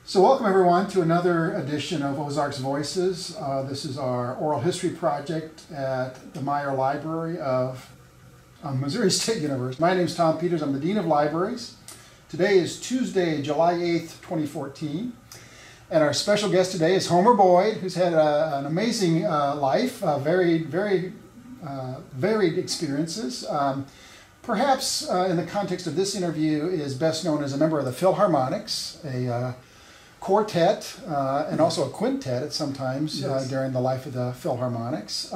So welcome everyone to another edition of Ozarks Voices. This is our oral history project at the Meyer Library of Missouri State University. My name is Tom Peters. I'm the Dean of Libraries. Today is Tuesday, July 8th, 2014. And our special guest today is Homer Boyd, who's had an amazing life, very varied experiences. Perhaps in the context of this interview is best known as a member of the Philharmonics, a quartet and also a quintet at sometimes during the life of the Philharmonics.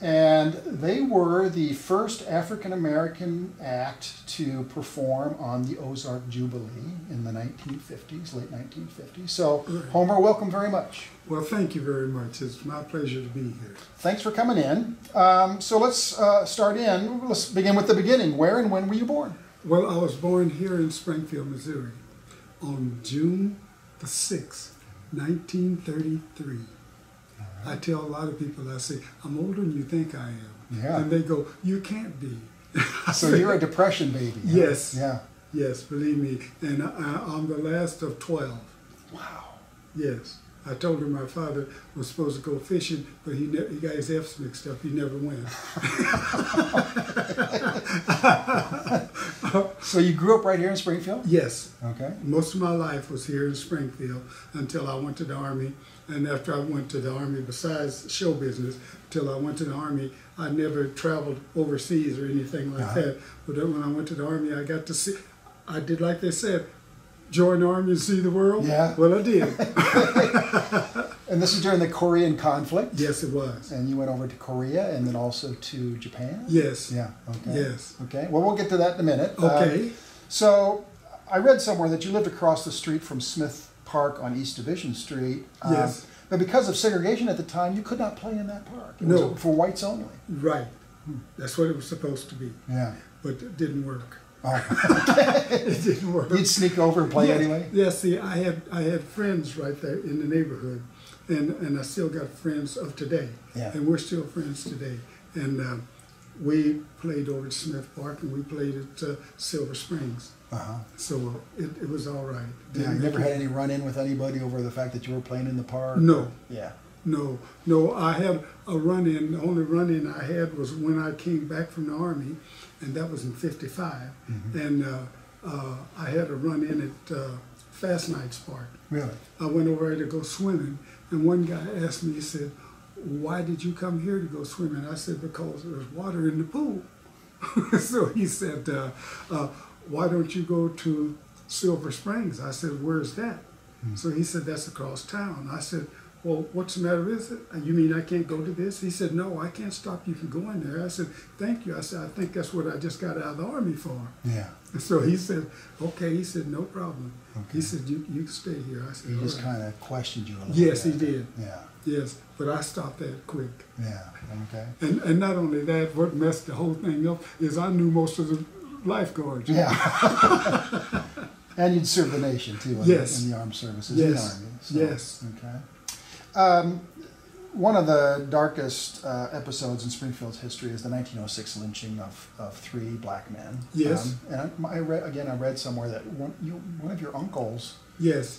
And they were the first African-American act to perform on the Ozark Jubilee in the 1950s, late 1950s. So, Homer, welcome very much. Well, thank you very much. It's my pleasure to be here. Thanks for coming in. So let's start in. Let's begin with the beginning. Where and when were you born? Well, I was born here in Springfield, Missouri on June the 6th, 1933. Right. I tell a lot of people, I say, I'm older than you think I am. Yeah. And they go, you can't be. So you're a Depression baby. Huh? Yes. Yeah. Yes, believe me. And I'm the last of 12. Wow. Yes. I told her my father was supposed to go fishing, but he got his F's mixed up. He never went. So you grew up right here in Springfield? Yes. Okay. Most of my life was here in Springfield until I went to the Army. And after I went to the Army, besides show business, until I went to the Army, I never traveled overseas or anything like that. But then when I went to the Army, I got to see, I did like they said, join the Army and see the world? Yeah. Well, I did. And this is during the Korean conflict? Yes, it was. And you went over to Korea and then also to Japan? Yes. Yeah, okay. Yes. Okay, well, we'll get to that in a minute. Okay. So I read somewhere that you lived across the street from Smith Park on East Division Street. Yes. But because of segregation at the time, you could not play in that park. It No. was for whites only. Right. That's what it was supposed to be. Yeah. But it didn't work. Oh. It didn't work. You'd sneak over and play anyway? Yeah, see, I had friends right there in the neighborhood, and I still got friends of today. Yeah. And we're still friends today. And we played over at Smith Park, and we played at Silver Springs. So it was all right. Yeah, you never had any run-in with anybody over the fact that you were playing in the park? No. Yeah. No, I had a run-in. The only run-in I had was when I came back from the Army, and that was in '55. And I had a run-in at Fassnight Park. Really? I went over there to go swimming, and one guy asked me, he said, why did you come here to go swimming? I said, because there's water in the pool. So he said, why don't you go to Silver Springs? I said, where's that? So he said, that's across town. I said, well, what's the matter with it? You mean I can't go to this? He said, no, I can't stop you from going there. I said, thank you. I said, I think that's what I just got out of the Army for. Yeah. And so he said, okay. He said, no problem. Okay. He said, you can stay here. I said, he just kind of questioned you a little bit. Yes, he did. Yeah. Yes, but I stopped that quick. Yeah, okay. And not only that, what messed the whole thing up is I knew most of the lifeguards. Yeah. And you'd serve the nation, too, in the armed services, in the Army. So, yes. Okay. One of the darkest episodes in Springfield's history is the 1906 lynching of 3 black men. Yes. And I read somewhere that one of your uncles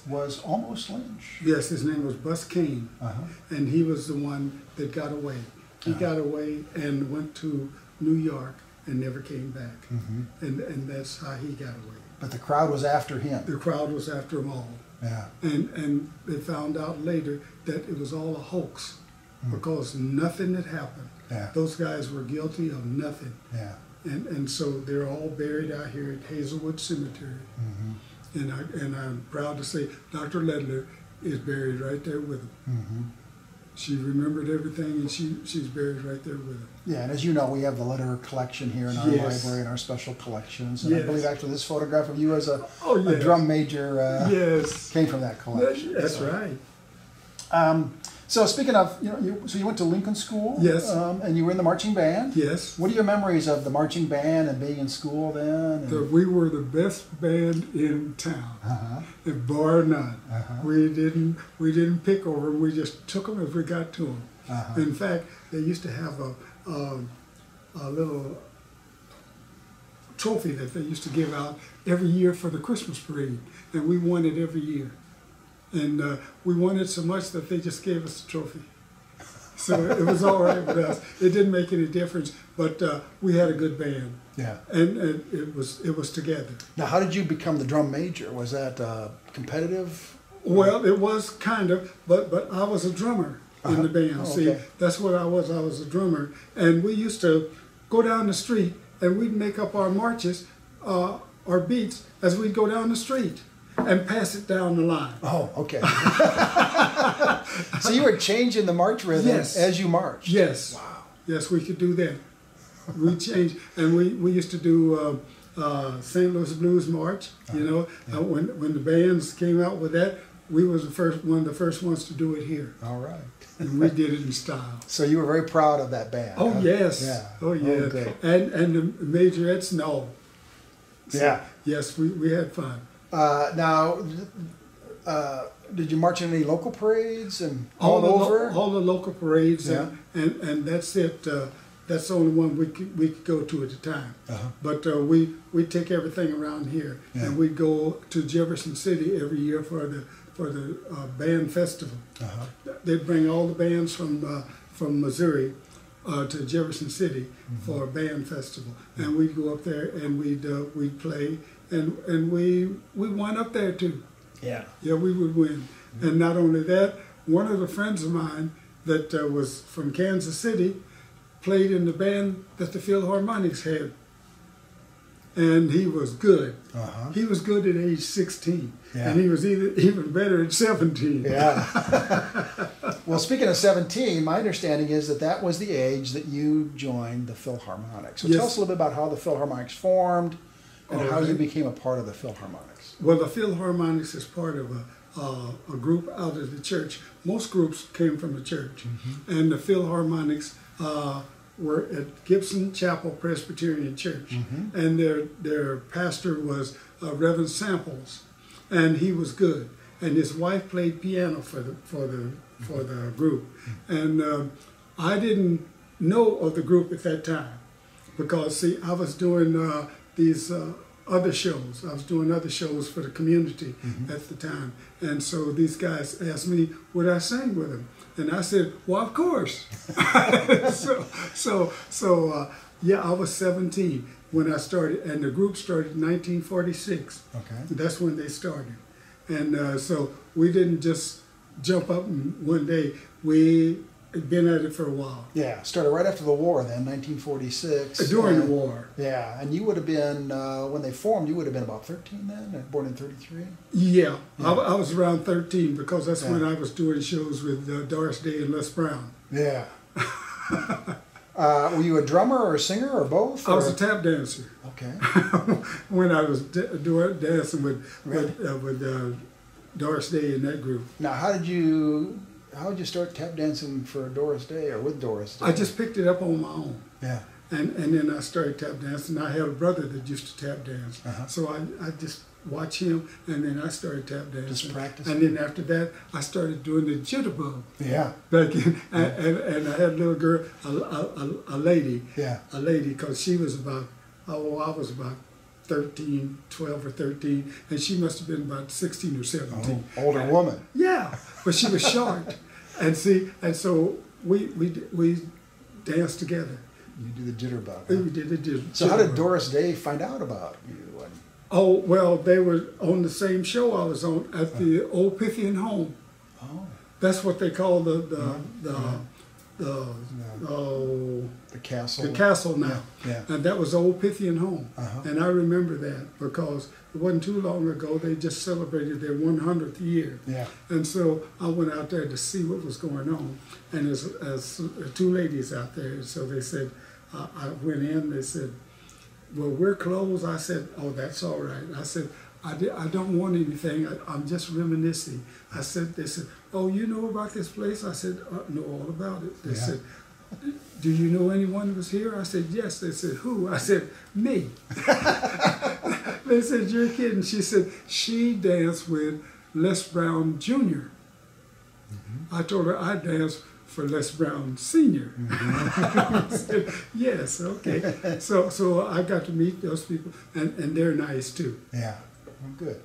was almost lynched. Yes, his name was Bus King, and he was the one that got away. He got away and went to New York and never came back. And that's how he got away. But the crowd was after him. The crowd was after him all. Yeah. And they found out later that it was all a hoax because nothing had happened. Yeah. Those guys were guilty of nothing. Yeah. And so they're all buried out here at Hazelwood Cemetery. And I'm proud to say Dr. Ledler is buried right there with them. She remembered everything, and she's buried right there with him. Yeah, and as you know, we have the letter collection here in our library and our special collections. And I believe actually this photograph of you as a drum major came from that collection. That's right. So speaking of, so you went to Lincoln School. Yes. And you were in the marching band. Yes. What are your memories of the marching band and being in school then? We were the best band in town, bar none. We didn't pick over them. We just took them as we got to them. In fact, they used to have a little trophy that they used to give out every year for the Christmas parade, and we won it every year. And we won it so much that they just gave us a trophy. So it was all right with us. It didn't make any difference, but we had a good band. Yeah. And it was together. Now, how did you become the drum major? Was that competitive? Well, it was kind of, but I was a drummer in the band. Oh, See, okay. that's what I was. I was a drummer. And we used to go down the street and we'd make up our marches, our beats, as we'd go down the street and pass it down the line. Oh, okay. So you were changing the march rhythm as you marched? Yes. Wow. Yes, we could do that. We changed, and we used to do St. Louis Blues March. You know, when the bands came out with that, we was one of the first ones to do it here. All right. And we did it in style. So you were very proud of that band? Oh, huh? yes. Yeah. Oh, yeah. Oh, good. And the majorettes, no. So, Yeah. yes, we had fun. Now, did you march in any local parades and all over? All the local parades, Yeah. and that's it. That's the only one we could go to at the time. Uh-huh. But we take everything around here, and we go to Jefferson City every year for the band festival. Uh-huh. They'd bring all the bands from Missouri to Jefferson City for a band festival, and we'd go up there and we'd play, and we won up there too. Yeah. Yeah, we would win. And not only that, one of the friends of mine that was from Kansas City played in the band that the Philharmonics had. And he was good. Uh-huh. He was good at age 16. Yeah. And he was even better at 17. Yeah. Well, speaking of 17, my understanding is that was the age that you joined the Philharmonics. So Yes. tell us a little bit about how the Philharmonics formed and how Okay. you became a part of the Philharmonics. Well, the Philharmonics is part of a group out of the church. Most groups came from the church. And the Philharmonics were at Gibson Chapel Presbyterian Church. And their pastor was Reverend Samples. And he was good. And his wife played piano for the group. And I didn't know of the group at that time because, see, I was doing these other shows. I was doing other shows for the community at the time. And so these guys asked me, would I sing with them? And I said, well, of course. Yeah, I was 17 when I started, and the group started in 1946. Okay. That's when they started. And so we didn't just jump up and one day. We had been at it for a while. Yeah, started right after the war then, 1946. During the war. Yeah, and you would have been, when they formed, you would have been about 13 then, born in 33? Yeah, Yeah. I was around 13 because that's when I was doing shows with Doris Day and Les Brown. Yeah. Were you a drummer or a singer or both? I was a tap dancer. Okay. When I was dancing with Doris Day in that group. Now, how did you start tap dancing for Doris Day or with Doris Day? I just picked it up on my own. Yeah. And then I started tap dancing. I had a brother that used to tap dance. So I just watched him, and then I started tap dancing. Just practicing. And then after that, I started doing the jitterbug. Yeah. Back in, and I had a little girl, a lady. Yeah. A lady, because she was about, I was about 13, 12 or 13, and she must have been about 16 or 17. Oh, older woman. Yeah, but she was short. And so we danced together. You do the jitterbug. We did the So how did Doris Day find out about you? Oh, well, they were on the same show I was on at the old Pythian home. Oh. That's what they call the castle. The castle now. Yeah. And that was old Pythian home. Uh-huh. And I remember that because it wasn't too long ago. They just celebrated their 100th year. Yeah. And so I went out there to see what was going on. And as two ladies out there, so they said, I went in, they said, well, we're closed. I said, oh, that's all right. I said, I don't want anything. I'm just reminiscing. They said, oh, you know about this place? I said, I know all about it. They said, do you know anyone who was here? I said, yes. They said, who? I said, me. They said, you're kidding. She said, she danced with Les Brown Jr. I told her I danced for Les Brown Sr. I said, yes, okay. So I got to meet those people, and they're nice too. Yeah, well, good.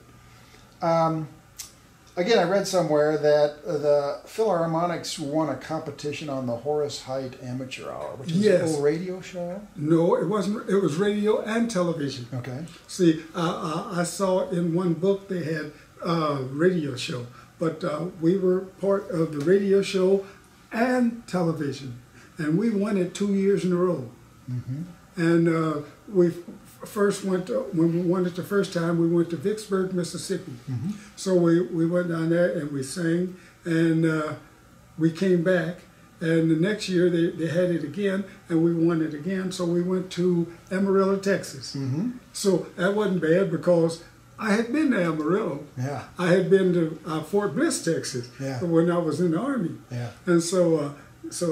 Again, I read somewhere that the Philharmonics won a competition on the Horace Heidt Amateur Hour, which is a little radio show. No, it wasn't. It was radio and television. Okay. See, I saw in one book they had a radio show, but we were part of the radio show and television, and we won it 2 years in a row. Mm-hmm. And we first went to, when we won it the first time, we went to Vicksburg, Mississippi. Mm-hmm. So we went down there and we sang, and we came back. And the next year they had it again, and we won it again. So we went to Amarillo, Texas. Mm-hmm. So that wasn't bad because I had been to Amarillo. Yeah. I had been to Fort Bliss, Texas, when I was in the Army. Yeah. And so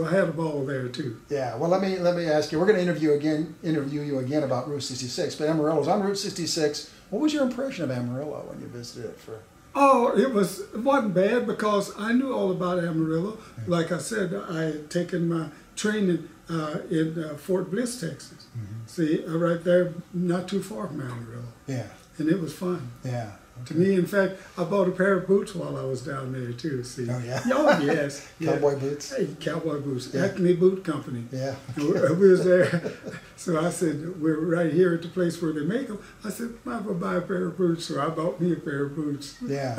I had a ball there too. Yeah. Well, let me ask you. We're going to interview you again about Route 66. But Amarillo's on Route 66. What was your impression of Amarillo when you visited it for? Oh, it wasn't bad because I knew all about Amarillo. Yeah. Like I said, I had taken my training in Fort Bliss, Texas. Mm-hmm. See, right there, not too far from Amarillo. Yeah. And it was fun. Yeah. Okay. To me, in fact, I bought a pair of boots while I was down there too. See? Oh yeah. Oh yes. Cowboy boots. Hey, cowboy boots. Yeah. Acme Boot Company. Yeah. We was there. So I said, we're right here at the place where they make them. I said, might as well buy a pair of boots. So I bought me a pair of boots. Yeah.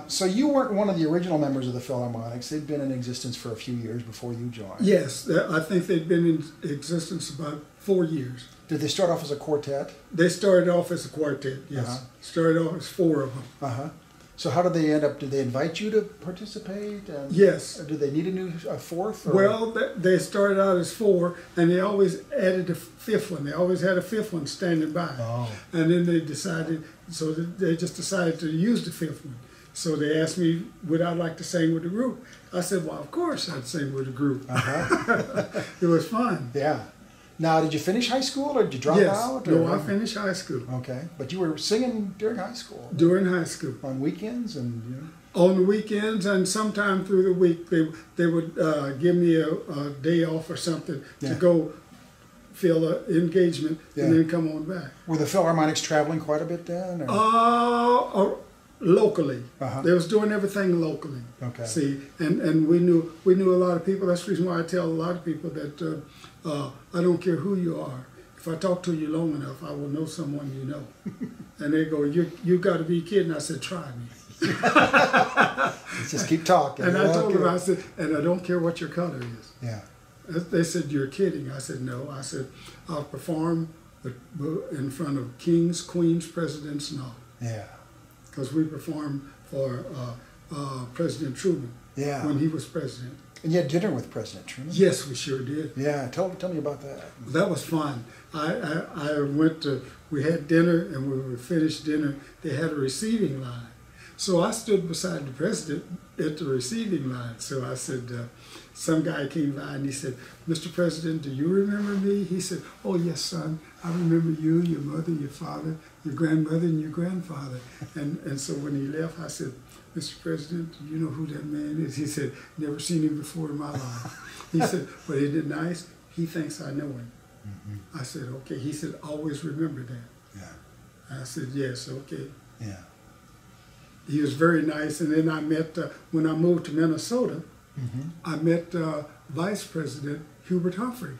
So you weren't one of the original members of the Philharmonics. They'd been in existence for a few years before you joined. Yes, I think they'd been in existence about 4 years. Did they start off as a quartet? They started off as a quartet, yes. Uh-huh. Started off as 4 of them. Uh-huh. So how did they end up? Did they invite you to participate? And, yes. Did they need a fourth? Or? Well, they started out as 4, and they always added a 5th one. They always had a 5th one standing by. Oh. And then they decided, so they just decided to use the 5th one. So they asked me, would I like to sing with the group? I said, well, of course I'd sing with the group. Uh-huh. It was fun. Yeah. Now, did you finish high school or did you drop out? No, I finished high school. Okay. But you were singing during high school? During high school. On weekends? And On the weekends and sometime through the week, they would give me a day off or something to go fill an engagement and then come on back. Were the Philharmonics traveling quite a bit then? Locally. Uh-huh. They was doing everything locally. Okay. See, and we knew a lot of people. That's the reason why I tell a lot of people that I don't care who you are. If I talk to you long enough, I will know someone you know. And they go, you got to be kidding. I said, try me. Let's just keep talking. And I told them, I said, and I don't care what your color is. Yeah. They said, you're kidding. I said, no. I said, I'll perform in front of kings, queens, presidents, and all. Yeah. Because we performed for President Truman when he was president. And you had dinner with President Truman? Yes, we sure did. Yeah, tell me about that. That was fun. I went to, we had dinner, and when we finished dinner, they had a receiving line. So I stood beside the president at the receiving line. So I said, some guy came by and he said, Mr. President, do you remember me? He said, oh yes, son, I remember you, your mother, your father, your grandmother, and your grandfather. And so when he left, I said, Mr. President, do you know who that man is? He said, never seen him before in my life. He said, but isn't it nice? He thinks I know him. Mm-hmm. I said, okay. He said, always remember that. Yeah. I said, yes, okay. Yeah. He was very nice. And then I met, when I moved to Minnesota, I met Vice President Hubert Humphrey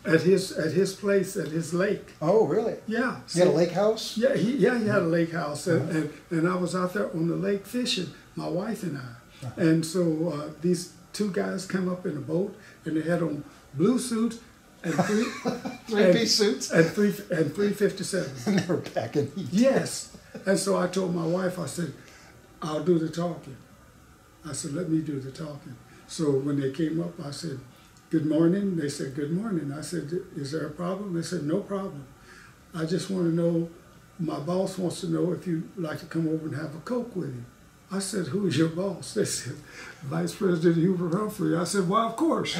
at his place, at his lake. Oh, really? Yeah. He had a lake house? Yeah, he had a lake house. And I was out there on the lake fishing, my wife and I. And so these 2 guys come up in a boat, and they had on blue suits and three-piece suits? And 357s. And they were packing heat. Yes. And so I told my wife, I said, I'll do the talking. I said, let me do the talking. So when they came up, I said, good morning. They said, good morning. I said, is there a problem? They said, no problem. I just want to know, my boss wants to know if you'd like to come over and have a Coke with him. I said, who is your boss? They said, Vice President Hubert Humphrey. I said, well, of course.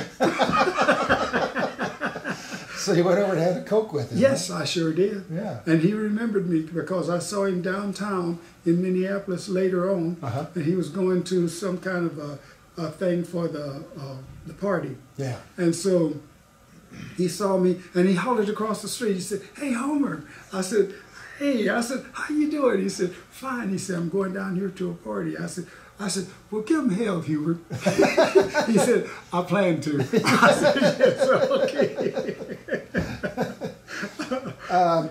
So you went over and had a Coke with him? Yes, I sure did. Yeah. And he remembered me because I saw him downtown in Minneapolis later on, and he was going to some kind of a thing for the party. Yeah. And so he saw me, and he hollered across the street. He said, hey, Homer. I said, hey, I said, how you doing? He said, fine. He said, I'm going down here to a party. I said, well, give him hell, Hubert. He said, I plan to. I said, yes, okay.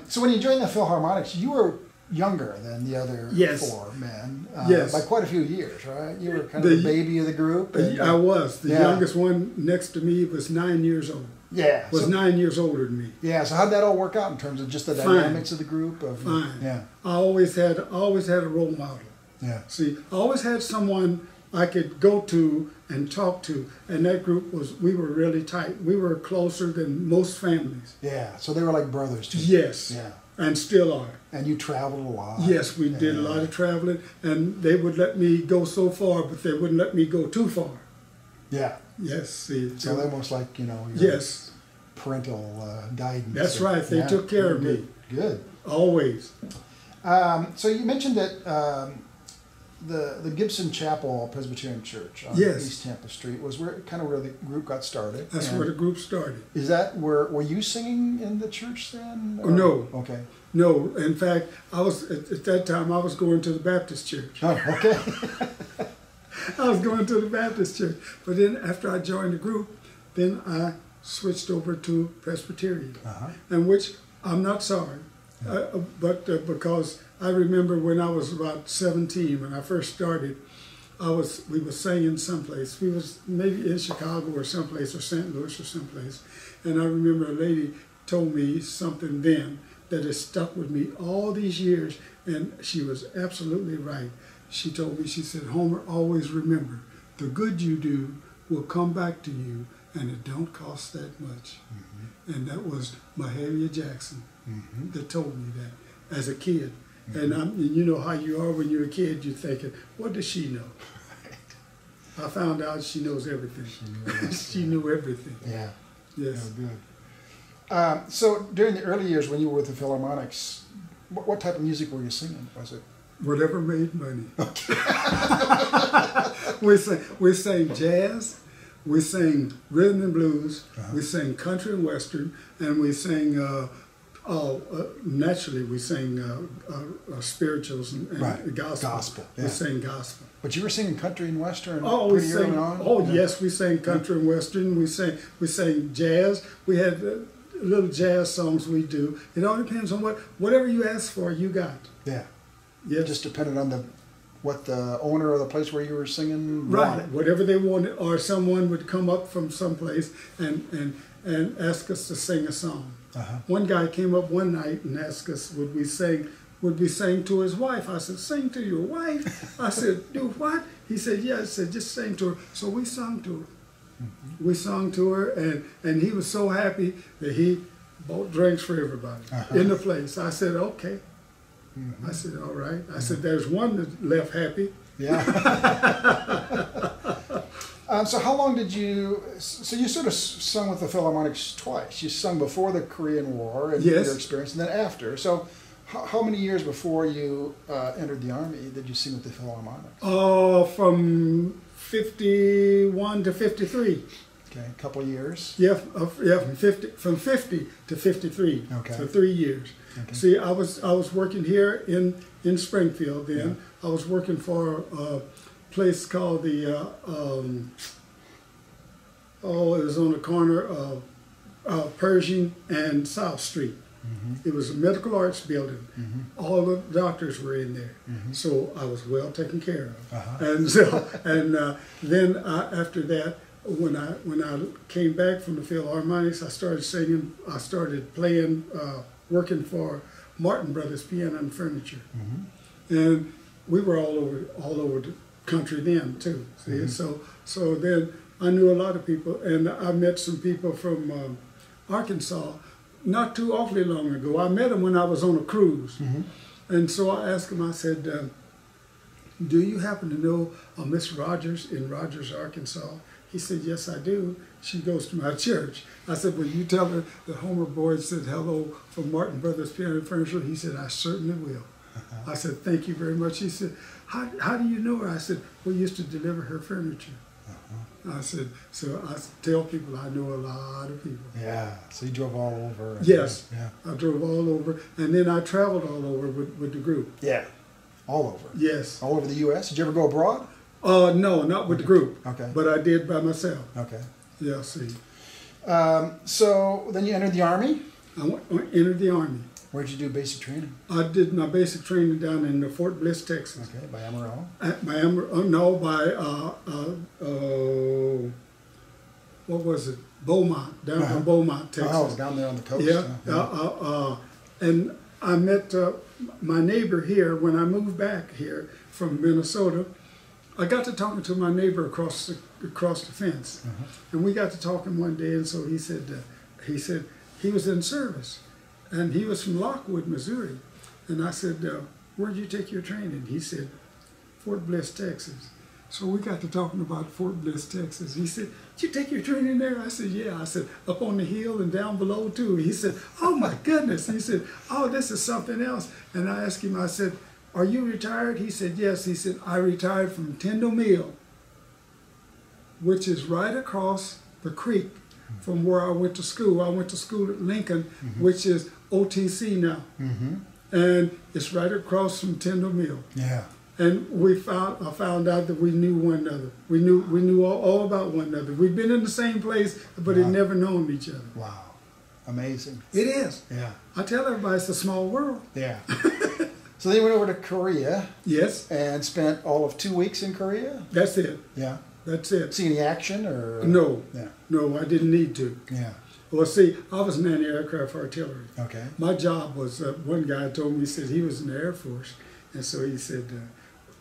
So when you joined the Philharmonics, you were younger than the other Yes. four men. Yes. By quite a few years, right? You were kind of the baby of the group. And, I was. The yeah. youngest one next to me was 9 years old. Yeah. Was 9 years older than me. Yeah, so how'd that all work out in terms of just the Fine. dynamics of the group? Fine. Yeah. I always had a role model. Yeah. See, I always had someone I could go to and talk to, and that group we were really tight. We were closer than most families. Yeah, so they were like brothers to you. Yes. Yeah. And still are. And you traveled a lot. Yes, we did a lot of traveling, and they would let me go so far, but they wouldn't let me go too far. Yeah. Yes, see. So almost like, your Yes. parental guidance. That's right. They took care of me. Good. Always. So you mentioned that the Gibson Chapel Presbyterian Church on Yes. East Tampa Street was where the group got started. That's And where the group started. Is that were you singing in the church then? Oh, no. Okay. No, in fact, I was at that time I was going to the Baptist church. Oh, okay. I was going to the Baptist church. But then after I joined the group, then I switched over to Presbyterian, and which I'm not sorry, but because I remember when I was about 17, when I first started, we were singing someplace. We was maybe in Chicago or someplace, or St. Louis or someplace, and I remember a lady told me something then that has stuck with me all these years, and she was absolutely right. She told me, she said, Homer, always remember, the good you do will come back to you, and it don't cost that much. And that was Mahalia Jackson that told me that as a kid. And you know how you are when you're a kid, you're thinking, what does she know? I found out she knows everything. She knew everything. Yeah. Yes. Oh, good. So during the early years when you were with the Philharmonics, what type of music were you singing? Was it? Whatever made money. we sang jazz, we sang rhythm and blues, we sang country and western, and we sang, naturally we sang spirituals and gospel. Yeah. We sang gospel. But you were singing country and western pretty early on? Oh, yeah. Yes, we sang country and western, we sang jazz. We had little jazz songs we do. It all depends on whatever you ask for, you got. Yeah. Yes. Just depended on what the owner of the place where you were singing right, wanted. Whatever they wanted, or someone would come up from someplace and ask us to sing a song. One guy came up one night and asked us, would we sing to his wife? I said, sing to your wife? I said, do what? He said, yeah. I said, just sing to her. So we sung to her. We sung to her, and he was so happy that he bought drinks for everybody in the place. I said, okay. I said, all right. I said, there's one that left happy. Yeah. So how long did you, so you sort of sung with the Philharmonics twice. You sung before the Korean War and your experience, and then after. So how many years before you entered the Army did you sing with the Philharmonics? From 51 to 53. Okay, a couple of years. Yeah, from 50 to 53. Okay. For 3 years. Okay. See, I was working here in Springfield then. Yeah. I was working for a place called the it was on the corner of Pershing and South Street. It was a medical arts building. All the doctors were in there, so I was well taken care of. And so then after that, when I came back from the Philharmonics, I started singing. I started playing, working for Martin Brothers Piano and Furniture, and we were all over the country then too. See, so then I knew a lot of people, and I met some people from Arkansas not too awfully long ago. I met them when I was on a cruise, and so I asked them. I said, "Do you happen to know Miss Rogers in Rogers, Arkansas?" He said, "Yes, I do. She goes to my church." I said, "Will you tell her that Homer Boyd said hello from Martin Brothers Piano and Furniture?" He said, "I certainly will." I said, "Thank you very much." He said, how do you know her?" I said, "We used to deliver her furniture." I said, so I tell people I know a lot of people. Yeah, so you drove all over. Yes, yeah. I drove all over, and then I traveled all over with the group. Yeah, all over. Yes. All over the U.S.? Did you ever go abroad? No, not with the group. Okay. But I did by myself. Okay. Yeah, see. So then you entered the Army? Entered the Army. Where'd you do basic training? I did my basic training down in Fort Bliss, Texas. Okay, by Amarillo? What was it? Beaumont, down in Beaumont, Texas. Oh, down there on the coast. Yeah. And I met my neighbor here when I moved back here from Minnesota. I got to talking to my neighbor across the fence, and we got to talking one day. And so he said he was in service, and he was from Lockwood, Missouri. And I said, "Where'd you take your training?" He said, "Fort Bliss, Texas." So we got to talking about Fort Bliss, Texas. He said, "Did you take your training there?" I said, "Yeah." I said, "Up on the hill and down below too." He said, "Oh my goodness." He said, "Oh, this is something else." And I asked him, I said, "Are you retired?" He said, "Yes." He said, "I retired from Tindle Mill, which is right across the creek from where I went to school. I went to school at Lincoln, which is OTC now. And it's right across from Tindle Mill." Yeah. And I found out that we knew one another. We knew all about one another. We'd been in the same place, but had never known each other. Wow. Amazing. It is. Yeah. I tell everybody it's a small world. Yeah. So they went over to Korea. Yes. And spent all of 2 weeks in Korea? That's it. Yeah. That's it. See any action or? No. Yeah. No, I didn't need to. Yeah. Well, see, I was in anti-aircraft artillery. Okay. My job was, one guy told me, he said he was in the Air Force. And so he said,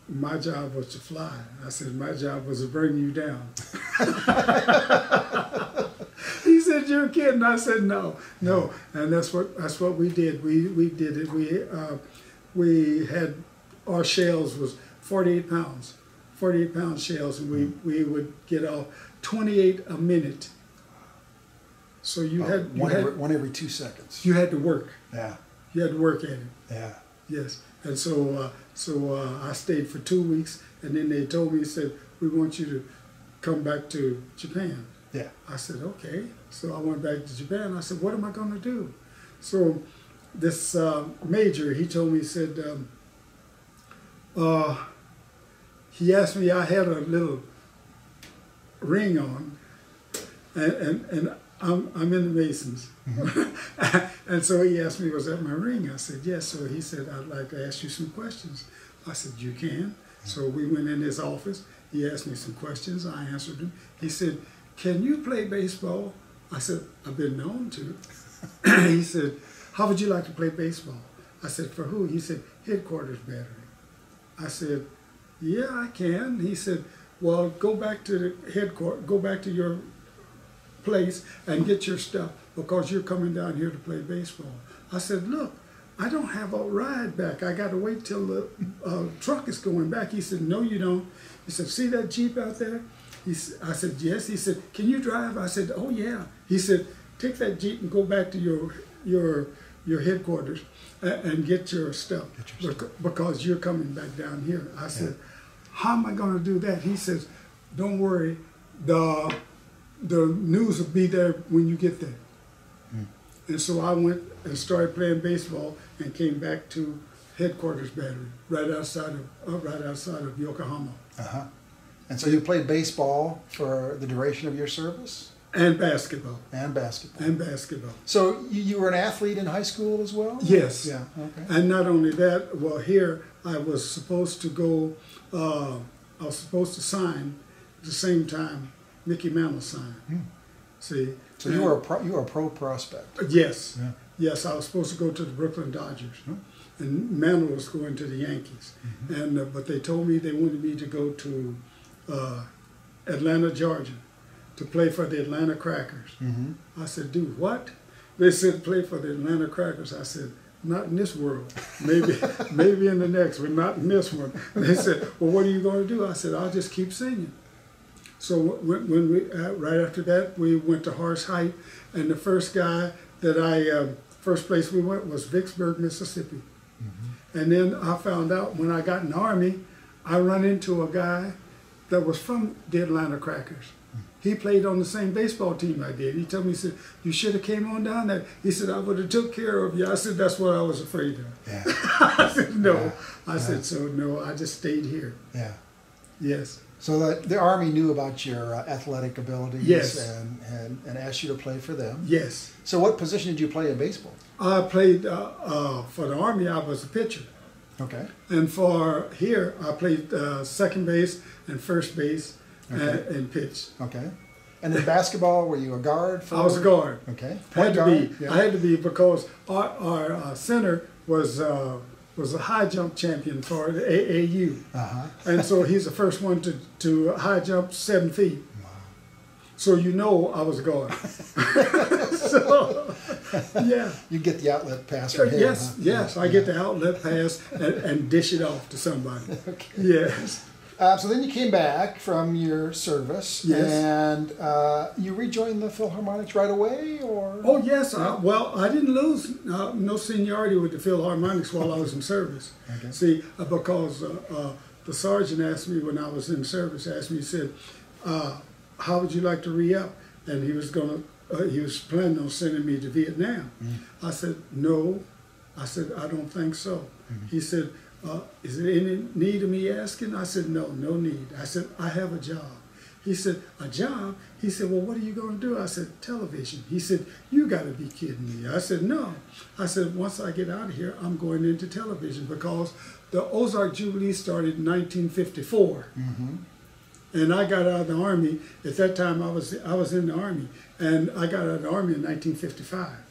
my job was to fly. I said, my job was to bring you down. He said, "You're kidding." I said, no. And that's what we did. We did it. We had, our shells was 48 pounds, 48-pound shells, and we would get off 28 a minute. So you had one every 2 seconds. You had to work. Yeah. You had to work at it. Yeah. Yes. And so I stayed for 2 weeks, and then they told me, said, "We want you to come back to Japan." Yeah. I said, "Okay." So I went back to Japan. I said, "What am I going to do?" So this major, he told me, he said, he asked me, I had a little ring on, and I'm in the Masons. And so he asked me, "Was that my ring?" I said, "Yes." So he said, "I'd like to ask you some questions." I said, "You can." So we went in his office. He asked me some questions. I answered them. He said, "Can you play baseball?" I said, "I've been known to." He said, "How would you like to play baseball?" I said, "For who?" He said, "Headquarters battery." I said, "Yeah, I can." He said, "Well, go back to the headquarters, go back to your place and get your stuff, because you're coming down here to play baseball." I said, "Look, I don't have a ride back. I got to wait till the truck is going back." He said, "No, you don't." He said, "See that Jeep out there?" I said, "Yes." He said, "Can you drive?" I said, "Oh, yeah." He said, "Take that Jeep and go back to your headquarters and get your stuff, because you're coming back down here." I said, "How am I going to do that?" He says, "Don't worry. The news will be there when you get there." And so I went and started playing baseball and came back to Headquarters Battery, right outside of Yokohama. And so you played baseball for the duration of your service? And basketball. And basketball. And basketball. So you were an athlete in high school as well? Yes. Yeah. Okay. And not only that, well, here I was supposed to go. I was supposed to sign at the same time Mickey Mantle signed. See. So you were a pro prospect. Yes. Yeah. Yes, I was supposed to go to the Brooklyn Dodgers, and Mantle was going to the Yankees. And but they told me they wanted me to go to Atlanta, Georgia, to play for the Atlanta Crackers. I said, "Do what?" They said, "Play for the Atlanta Crackers." I said, "Not in this world. Maybe in the next, but not in this one." And they said, "Well, what are you going to do?" I said, "I'll just keep singing." So when we right after that, we went to Horse Height, and the first place we went was Vicksburg, Mississippi. And then I found out when I got in the Army, I run into a guy that was from the Atlanta Crackers. he played on the same baseball team I did. He told me, he said, you should have came on down there. He said, I would have took care of you. I said, that's what I was afraid of. Yeah. I said, no. Yeah. I said, so no, I just stayed here. Yeah. Yes. So the Army knew about your athletic abilities, yes, and asked you to play for them. Yes. So what position did you play in baseball? I played, for the Army, I was a pitcher. Okay. And for here, I played second base and first base, okay, and pitched. Okay. And in basketball, were you a guard? I was a guard. Okay. Had to guard? be. Yeah. I had to be because our center was a high jump champion for the AAU, and so he's the first one to high jump 7 feet. Wow. So you know I was a guard. So yeah. You get the outlet pass from him. Yes, huh? yes. Yeah. I get the outlet pass and dish it off to somebody. Okay. Yes. So then you came back from your service, yes, and you rejoined the Philharmonics right away, or? Oh yes. Yeah. Well, I didn't lose no seniority with the Philharmonics while I was in service. Okay. See, because the sergeant asked me when I was in service, he said, how would you like to re-up? And he was planning on sending me to Vietnam. I said, no. I said, I don't think so. He said, is there any need of me asking? I said, no, no need. I said, I have a job. He said, a job? He said, well, what are you going to do? I said, television. He said, you got to be kidding me. I said, no. I said, once I get out of here, I'm going into television because the Ozark Jubilee started in 1954. And I got out of the Army. At that time, I was in the Army, and I got out of the Army in 1955.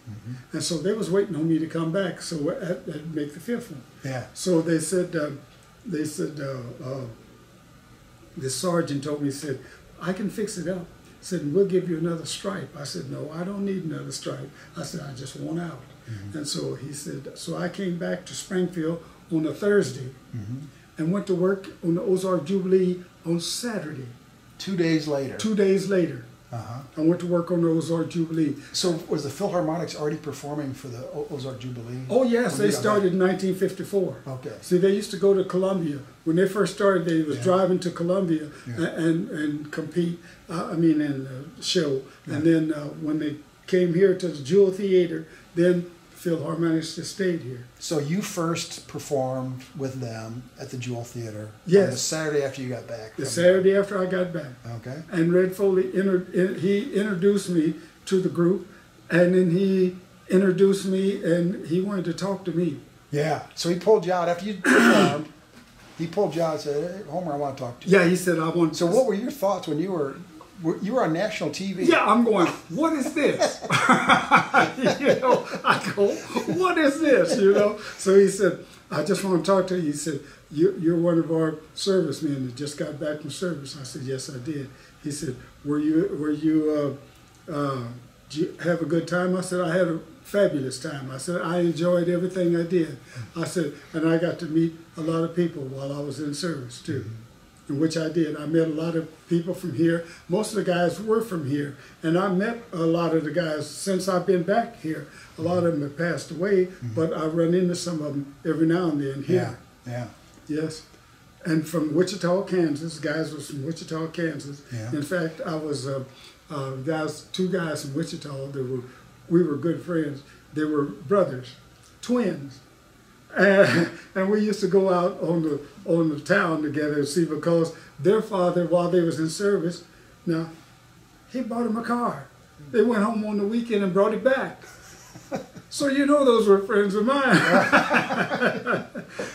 And so they was waiting on me to come back, so I'd make the fifth one. Yeah. So the sergeant told me, said, I can fix it up. Said, we'll give you another stripe. I said, no, I don't need another stripe. I said, I just want out. And so he said, so I came back to Springfield on a Thursday and went to work on the Ozark Jubilee on Saturday. 2 days later. 2 days later. I went to work on the Ozark Jubilee. So was the Philharmonics already performing for the Ozark Jubilee? Oh yes, they started in 1954. Okay. See, they used to go to Columbia. When they first started, they was driving to Columbia and compete, and show. And then when they came here to the Jewell Theater, then Philharmonics just stayed here. So you first performed with them at the Jewell Theater on the Saturday after you got back? The Saturday after I got back. Okay. And Red Foley, he introduced me to the group, and then he introduced me, and he wanted to talk to me. Yeah. So he pulled you out after you performed. He pulled you out and said, hey, Homer, I want to talk to you. Yeah, he said, I want. So what were your thoughts when you were on national TV? Yeah, I'm going, what is this? I go, what is this? So he said, I just want to talk to you. He said, you're one of our servicemen that just got back from service. I said, yes, I did. He said, did you have a good time? I said, I had a fabulous time. I said, I enjoyed everything I did. I said, and I got to meet a lot of people while I was in service too. In which I did. I met a lot of people from here. Most of the guys were from here. And I met a lot of the guys since I've been back here. A lot of them have passed away, but I run into some of them every now and then here. Yeah. Yes. And from Wichita, Kansas. Guys was from Wichita, Kansas. Yeah. In fact, I was two guys from Wichita. We were good friends. They were brothers, twins. And we used to go out on the town together and see, because their father, while they was in service, now he bought them a car. They went home on the weekend and brought it back. So those were friends of mine.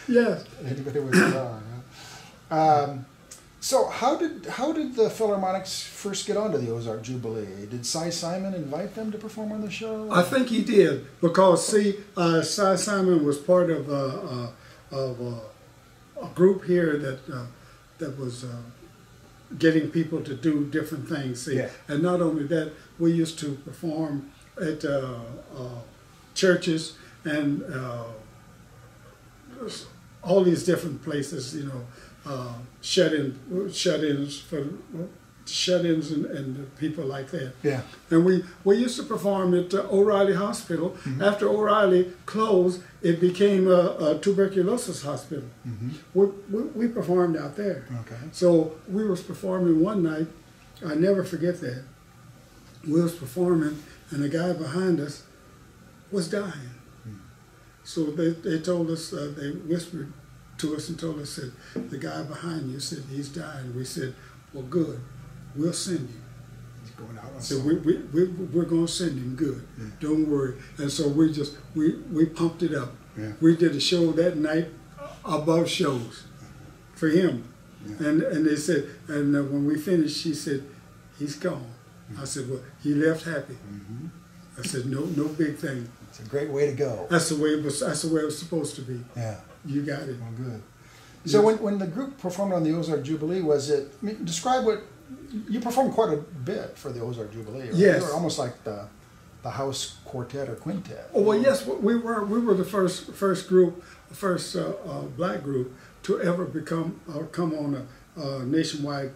Yes. Anybody with a car, huh? So how did the Philharmonics first get onto the Ozark Jubilee? Did Cy Simon invite them to perform on the show? I think he did, because Cy Simon was part of a group here that was getting people to do different things. See, and not only that, we used to perform at churches and all these different places, shut-ins and people like that. Yeah. And we used to perform at O'Reilly Hospital. After O'Reilly closed, it became a tuberculosis hospital. We performed out there. Okay. So we was performing one night, I never forget that. We was performing, and the guy behind us was dying. So they told us, they whispered to us and told us that the guy behind you said he's dying. We said, well, good, we'll send you. He's going out on So we're going to send him, good. Yeah. Don't worry. And so we pumped it up. Yeah. We did a show that night above shows for him. Yeah. And they said, and when we finished, she said, he's gone. I said, well, he left happy. I said, no big thing. It's a great way to go. That's the way it was. That's the way it was supposed to be. Yeah. You got it. Well, good. So when the group performed on the Ozark Jubilee, was it? I mean, describe what you performed quite a bit for the Ozark Jubilee. Right? Yes. You were almost like the house quartet or quintet. Oh well, yes, we were the first group, first black group to ever come on a nationwide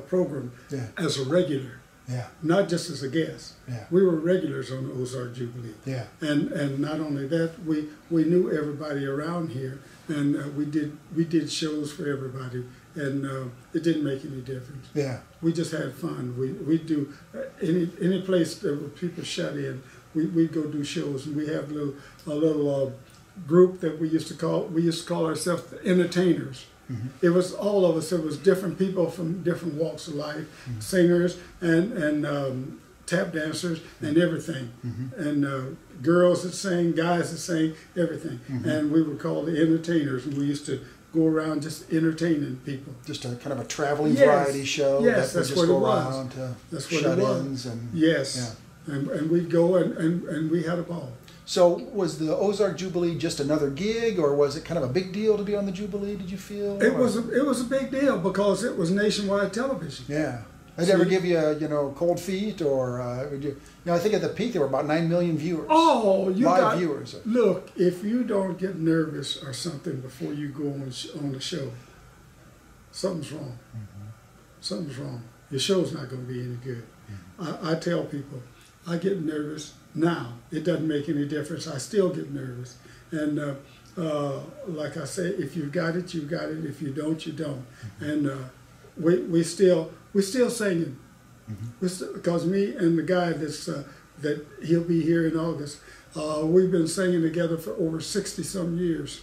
program as a regular. Yeah. Not just as a guest. Yeah. We were regulars on the Ozark Jubilee. Yeah. And not only that, we knew everybody around here, and we did shows for everybody, and it didn't make any difference. Yeah. We just had fun. We do any place that were people shut in, we'd go do shows, and we have a little group that we used to call ourselves the entertainers. It was all of us. It was different people from different walks of life, singers and tap dancers and everything, and girls that sang, guys that sang, everything. And we were called the entertainers, and we used to go around just entertaining people. Just a kind of a traveling variety show. Yes, that that's just what go it was. around to That's what shut-ins it was. and yes, and we'd go and we had a ball. So was the Ozark Jubilee just another gig, or was it kind of a big deal to be on the Jubilee? Did you feel? It was a big deal because it was nationwide television. Yeah. Did it ever give you, cold feet, or I think at the peak there were about 9 million viewers. Oh, live viewers. Look, if you don't get nervous or something before you go on the show, something's wrong. Something's wrong. Your show's not going to be any good. I tell people, I get nervous now. It doesn't make any difference. I still get nervous, and like I say, if you've got it, you've got it. If you don't, you don't. And we still singing, because me and the guy that he'll be here in August, we've been singing together for over 60-some years.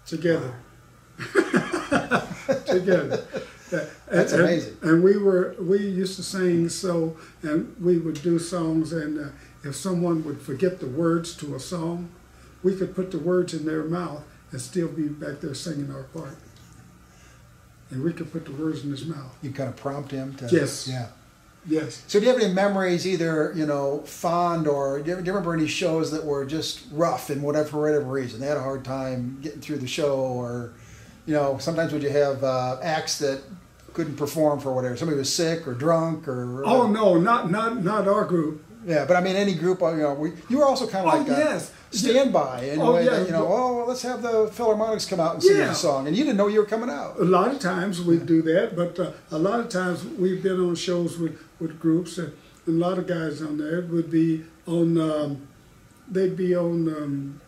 Together. Together. That's amazing. And we used to sing and we would do songs, and if someone would forget the words to a song, we could put the words in their mouth and still be back there singing our part. And we could put the words in his mouth. You kind of prompt him to. Yes. Yeah. Yes. So do you have any memories, either fond, or do you remember any shows that were just rough and for whatever reason they had a hard time getting through the show, or sometimes would you have acts that couldn't perform for whatever, somebody was sick or drunk or? Oh no, not our group. Yeah, but I mean any group. You were also kind of like yes. Standby, and let's have the Philharmonics come out and sing a song, and you didn't know you were coming out. A lot of times we do that, but a lot of times we've been on shows with groups, and a lot of guys on there would be on. They'd be on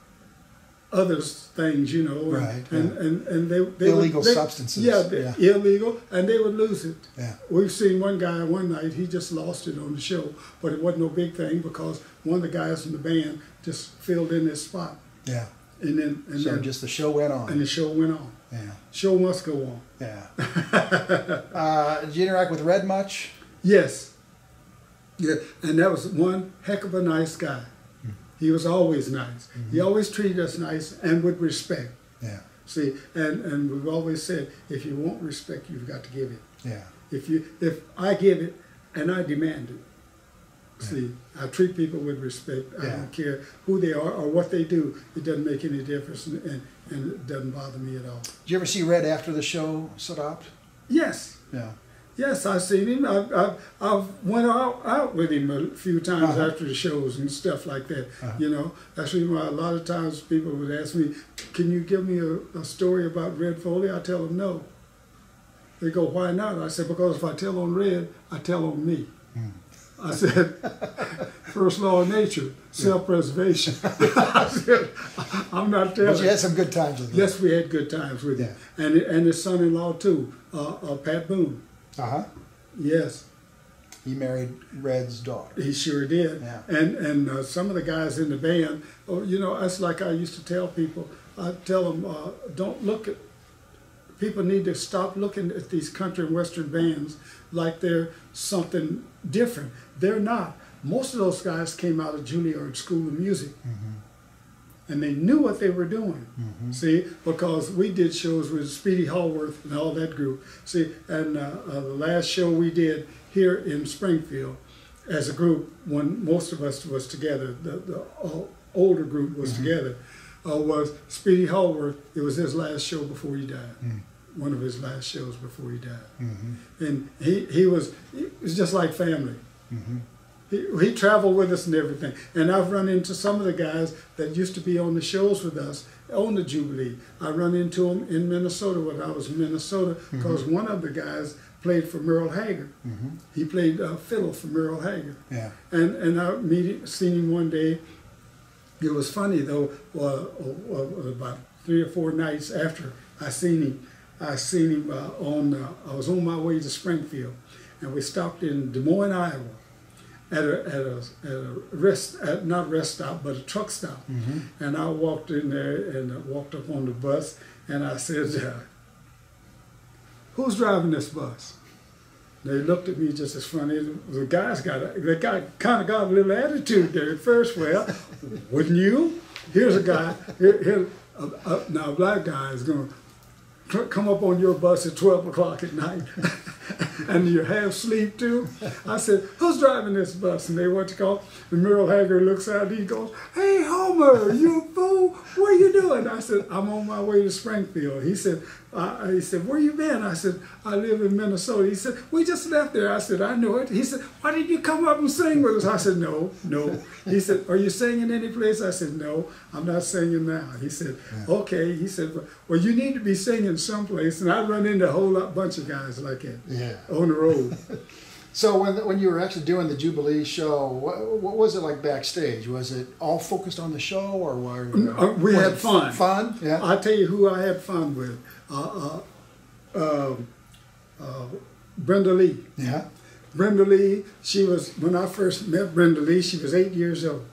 other things, right? And they illegal substances. Yeah, illegal, and they would lose it. Yeah. We've seen one guy one night, he just lost it on the show, but it wasn't no big thing because one of the guys in the band just filled in his spot. Yeah. And then just the show went on. And the show went on. Yeah. Show must go on. Yeah. Did you interact with Red much? Yes. Yeah, and that was one heck of a nice guy. He was always nice. He always treated us nice and with respect. Yeah. See, and we've always said, if you want respect, you've got to give it. Yeah. If I give it and I demand it. See, I treat people with respect. I don't care who they are or what they do. It doesn't make any difference, and it doesn't bother me at all. Did you ever see Red after the show stopped? Yes. Yeah. Yes, I've seen him. I've went out with him a few times after the shows and stuff like that. That's why a lot of times people would ask me, "Can you give me a story about Red Foley?" I tell them no. They go, "Why not?" I said, "Because if I tell on Red, I tell on me." I said, first law of nature, self-preservation. I said, I'm not telling. But you had some good times with him. Yes, we had good times with him. And his son-in-law too, Pat Boone. Uh-huh. Yes. He married Red's daughter. He sure did. Yeah. And some of the guys in the band, that's like I used to tell people. I tell them, don't look at, people need to stop looking at these country and western bands like they're something different. They're not. Most of those guys came out of Juilliard School of Music. Mm-hmm. And they knew what they were doing, see, because we did shows with Speedy Hallworth and all that group. See, and the last show we did here in Springfield as a group, when most of us was together, the older group was together, was Speedy Hallworth. It was his last show before he died. One of his last shows before he died. And he was just like family. He traveled with us and everything. And I've run into some of the guys that used to be on the shows with us on the Jubilee. I run into them in Minnesota when I was in Minnesota, because one of the guys played for Merle Haggard. He played fiddle for Merle Haggard. Yeah. And I seen him one day. It was funny though, about 3 or 4 nights after I seen him, I was on my way to Springfield, and we stopped in Des Moines, Iowa, at a not rest stop, but a truck stop. And I walked in there and walked up on the bus, and I said, "Who's driving this bus?" They looked at me just as funny. The guy kind of got a little attitude there at first. Well, wouldn't you? Here's a guy. Now a black guy is going to come up on your bus at 12 o'clock at night. And you have sleep too? I said, "Who's driving this bus?" And they went to call. And Merle Haggard looks out and he goes, "Hey, Homer, you fool, what are you doing?" I said, "I'm on my way to Springfield." He said, "Where you been?" I said, "I live in Minnesota." He said, "We just left there." I said, "I know it." He said, "Why didn't you come up and sing with us?" I said, No. He said, "Are you singing any place?" I said, "No, I'm not singing now." He said, "Okay." He said, "Well, you need to be singing someplace." And I run into a whole bunch of guys like that on the road. So when you were actually doing the Jubilee show, what was it like backstage? Was it all focused on the show, or we had fun? Fun? Yeah. I'll tell you who I had fun with. Brenda Lee. Yeah. Brenda Lee, she was, when I first met Brenda Lee, she was 8 years old.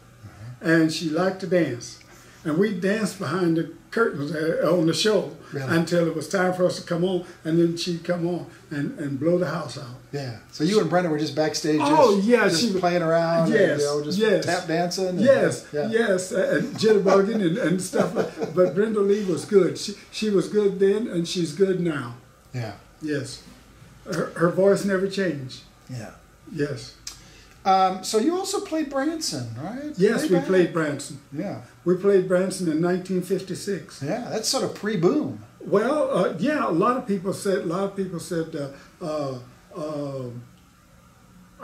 And she liked to dance. And we danced behind the curtains on the show until it was time for us to come on, and then she'd come on and blow the house out. Yeah. So you and Brenda were just backstage, just playing around, just tap dancing. Yes, and jitterbugging and stuff like that. But Brenda Lee was good. She was good then, and she's good now. Yeah. Yes. Her voice never changed. Yeah. Yes. So you also played Branson, right? Yes, we played Branson. Yeah. We played Branson in 1956. Yeah, that's sort of pre-boom. Well, a lot of people said, I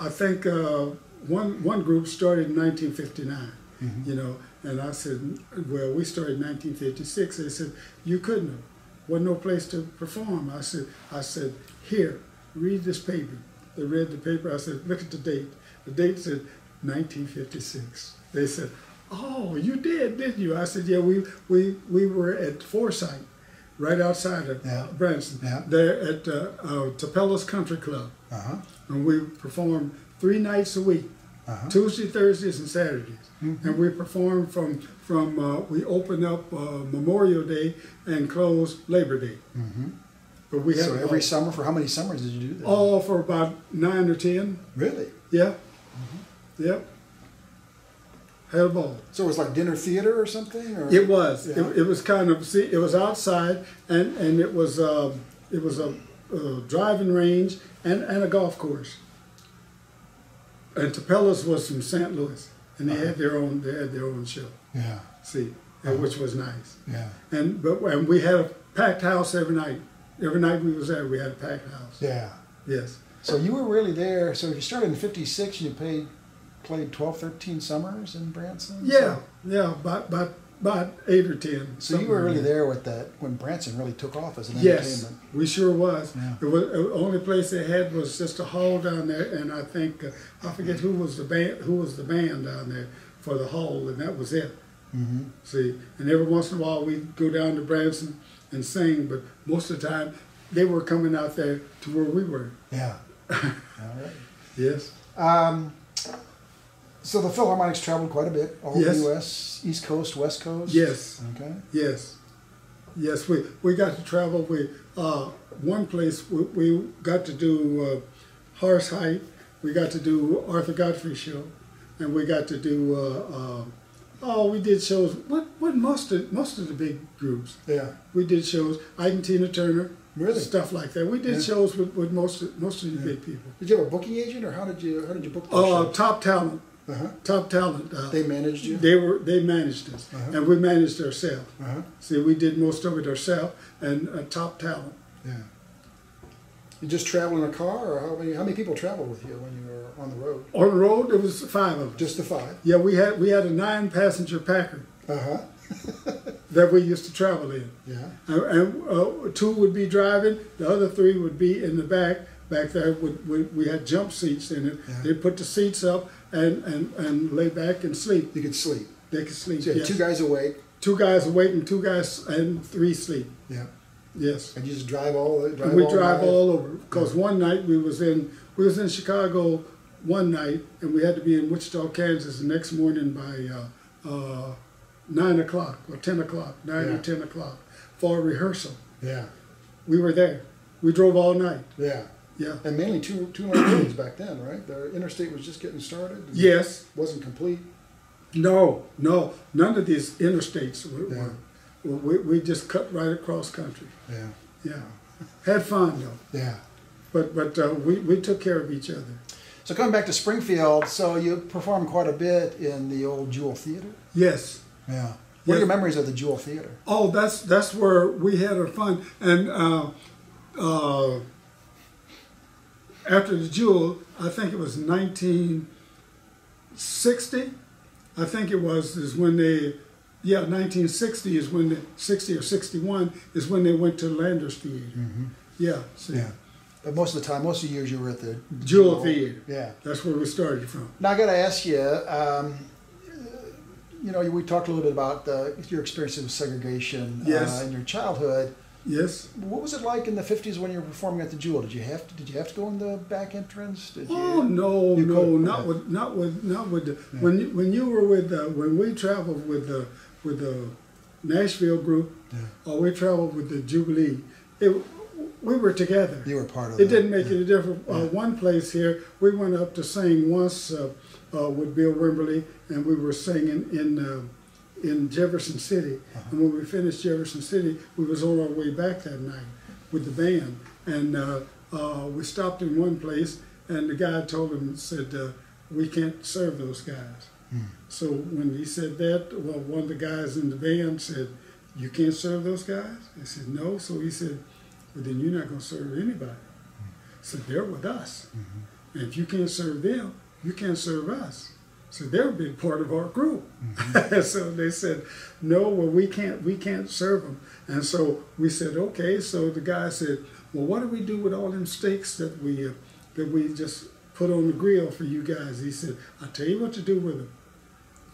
think one group started in 1959, and I said, well, we started in 1956. They said, you couldn't have. Wasn't no place to perform. I said, here, read this paper. They read the paper. I said, look at the date. The date said 1956. They said, "Oh, you did, didn't you?" I said, "Yeah, we were at Forsyth, right outside of Branson, there at Tapella's Country Club, and we performed 3 nights a week, Tuesday, Thursdays, and Saturdays, and we performed from we opened up Memorial Day and closed Labor Day." But we had every summer. For how many summers did you do that? Oh, for about 9 or 10. Really? Yeah. Yep. Had a ball. So it was like dinner theater or something? Or? It was. Yeah. It was kind of, it was outside, and it was a driving range and a golf course. And Tapella's was from St. Louis, and they had their own show. Yeah. See, which was nice. Yeah. And we had a packed house every night. Every night we was there, we had a packed house. Yeah. Yes. So you were really there. So you started in '56, and you played 12, 13 summers in Branson? Yeah, about 8 or 10. So you were really there with that when Branson really took off as an entertainment. Yes, we sure was. Yeah. The only place they had was just a hall down there, and I think I forget who was the band down there for the hall, and that was it. See, and every once in a while we'd go down to Branson and sing, but most of the time they were coming out there to where we were. Yeah. All right. Yes. So the Philharmonics traveled quite a bit, all Yes. the U.S., East Coast, West Coast? Yes. Okay. Yes. Yes, we got to travel. One place we got to do Horse Height. We got to do Arthur Godfrey show, and we got to do we did shows with most of the big groups. Yeah. We did shows. Ike and Tina Turner. Really? Stuff like that. We did shows with most of the big people. Did you have a booking agent, or how did you book those shows? Top Talent. Uh-huh. Top Talent. They managed you? They managed us, Uh-huh. and we managed ourselves. Uh-huh. See, we did most of it ourselves, and Top Talent. Yeah. You just travel in a car, or how many people traveled with you when you were on the road? On the road, there was 5 of us. Just the 5? Yeah, we had a 9-passenger Packard Uh-huh. that we used to travel in. Yeah. And 2 would be driving, the other 3 would be in the back. Back there, we had jump seats in it. Yeah. They'd put the seats up and lay back and sleep. You could sleep. They could sleep. So you had yes. 2 guys awake. 2 guys awake and 2 guys and 3 sleep. Yeah. Yes. And you just drive all We night? drive all over. Because one night we was in Chicago one night, and we had to be in Wichita, Kansas the next morning by 9 o'clock or 10 o'clock, 9 or 10 o'clock for a rehearsal. Yeah. We were there. We drove all night. Yeah. Yeah. And mainly two-lane roads back then, right? The interstate was just getting started? Yes. Wasn't complete? No. None of these interstates were. Yeah. We just cut right across country. Yeah. Yeah. Had fun though. Yeah. But we took care of each other. So coming back to Springfield, so you performed quite a bit in the old Jewell Theater? Yes. Yeah. What are your memories of the Jewell Theater? Oh, that's where we had our fun. And after the Jewell, I think it was 1960. I think it is when they, 1960 is when 60 or 61 is when they went to Landers Theater. Mm-hmm. Yeah. See. Yeah. But most of the years you were at the Jewell Theater. Yeah. That's where we started from. Now I got to ask you, we talked a little bit about your experiences with segregation in your childhood. Yes. What was it like in the 50s when you were performing at the Jewell? Did you have to go in the back entrance? No, not with the when you were with when we traveled with the Nashville group, or we traveled with the Jubilee. We were together. You were part of it. It didn't make any difference. One place here, we went up to sing once with Bill Wimberly, and we were singing in Jefferson City. And when we finished Jefferson City, we was on our way back that night with the band. And we stopped in one place, and the guy told him, said, we can't serve those guys. So when he said that, well, one of the guys in the band said, you can't serve those guys? I said, no. So he said, well, then you're not going to serve anybody. So they're with us. And if you can't serve them, you can't serve us. So they're a big part of our group. So they said, no, well, we can't serve them. And so we said, okay. So the guy said, well, what do we do with all them steaks that we just put on the grill for you guys? He said, I'll tell you what to do with them.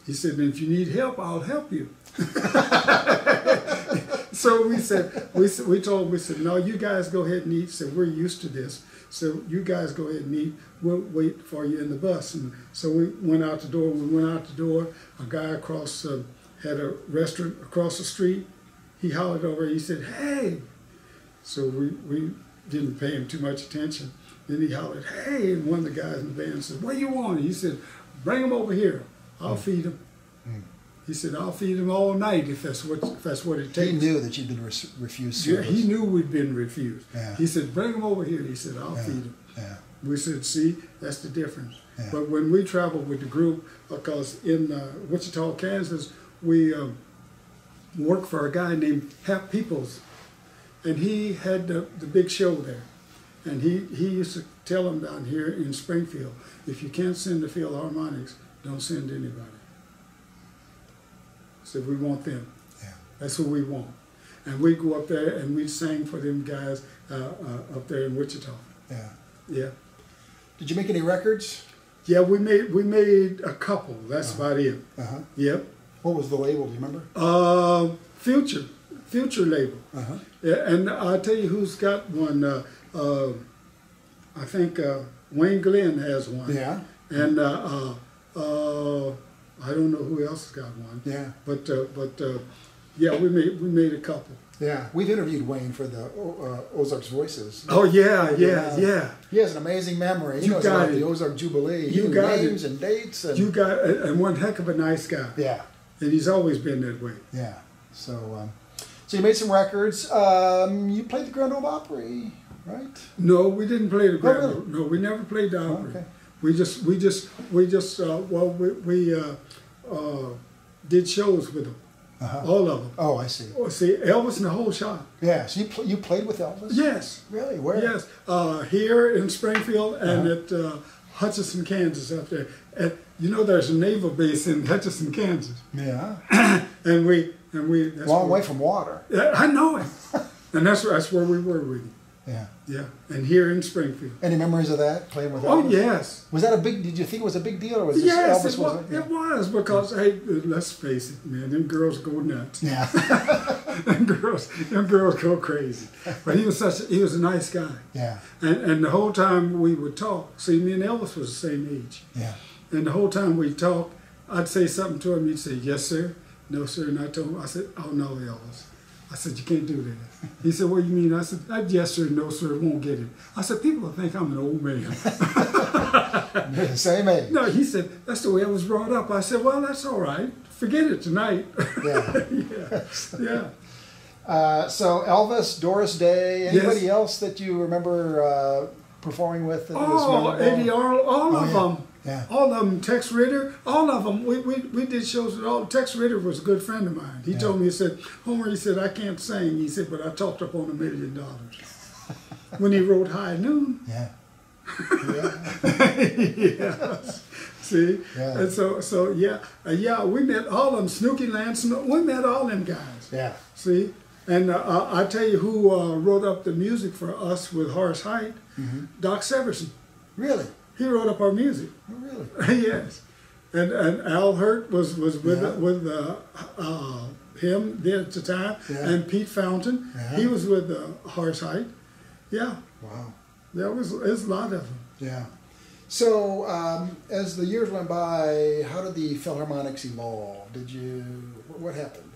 He said, and if you need help, I'll help you. So we told him, we said, no, you guys go ahead and eat. So we're used to this. So you guys go ahead and eat. We'll wait for you in the bus. And so we went out the door. When we went out the door, a guy across had a restaurant across the street. He hollered over. He said, hey. So we didn't pay him too much attention. Then he hollered, hey. And one of the guys in the band said, what do you want? He said, bring him over here. I'll feed him. He said, I'll feed him all night if that's what it takes. He knew that you'd been refused service. Yeah, he knew we'd been refused. Yeah. He said, bring him over here. He said, I'll feed him. Yeah. We said, see, that's the difference. Yeah. But when we traveled with the group, because in Wichita, Kansas, we worked for a guy named Hap Peoples, and he had the big show there. And he used to tell them down here in Springfield, if you can't send the Philharmonics, don't send anybody. So we want them. Yeah. That's who we want. And we go up there and we sang for them guys up there in Wichita. Yeah. Yeah. Did you make any records? Yeah, we made a couple. That's about it. Uh-huh. Yep. What was the label? Do you remember? Future Future label. Yeah, and I'll tell you who's got one. I think Wayne Glenn has one. Yeah. And I don't know who else has got one. Yeah. But yeah, we made a couple. Yeah, we've interviewed Wayne for the Ozarks Voices. Oh yeah. He has an amazing memory. He knows about the Ozark Jubilee. He knew names and dates. And and one heck of a nice guy. Yeah. And he's always been that way. Yeah. So you made some records. You played the Grand Ole Opry, right? No, we didn't play the Grand Ole. Really? No, we never played the Opry. Okay. We did shows with them. All of them. Oh, I see. Oh, see, Elvis and the whole shop. Yeah, so you played with Elvis? Yes. Really? Where? Yes. Here in Springfield and at Hutchinson, Kansas up there. There's a naval base in Hutchinson, Kansas. Yeah. and we that's long way from water. I know it. And that's where we were with him. Yeah. Yeah. And here in Springfield. Any memories of that, playing with Elvis? Oh, yes. Was that did you think it was a big deal, or was it yes, Elvis? It was because, hey, let's face it, man, them girls go nuts. Yeah. them girls go crazy. But he was a nice guy. Yeah. And the whole time we would talk, see, me and Elvis was the same age. Yeah. And the whole time we talked, I'd say something to him, he'd say, yes, sir, no, sir. And I told him, I said, oh, no, Elvis. I said, you can't do that. He said, what do you mean? I said, yes, sir, no, sir, won't get it. I said, people will think I'm an old man. You're the same age. No, he said, that's the way I was brought up. I said, well, that's all right. Forget it tonight. Yeah. Yeah. So Elvis, Doris Day, anybody Yes. else that you remember performing with? Oh, Eddie Arnold, all of them. Yeah. All of them, Tex Ritter, all of them. We did shows with all. Tex Ritter was a good friend of mine. He told me, he said, Homer, he said, I can't sing. He said, but I talked up on $1 million. When he wrote High Noon. Yeah. Yes. See? Yeah. And so we met all of them. Snooky Lance, we met all them guys. Yeah. See? And I tell you who wrote up the music for us with Horace Height, Doc Severinsen. Really? He wrote up our music. Oh, really? Yes. And Al Hurt was with him there at the time. Yeah. And Pete Fountain, he was with Horace Height. Yeah. Wow. There was a lot of them. Yeah. So as the years went by, how did the Philharmonics evolve? What happened?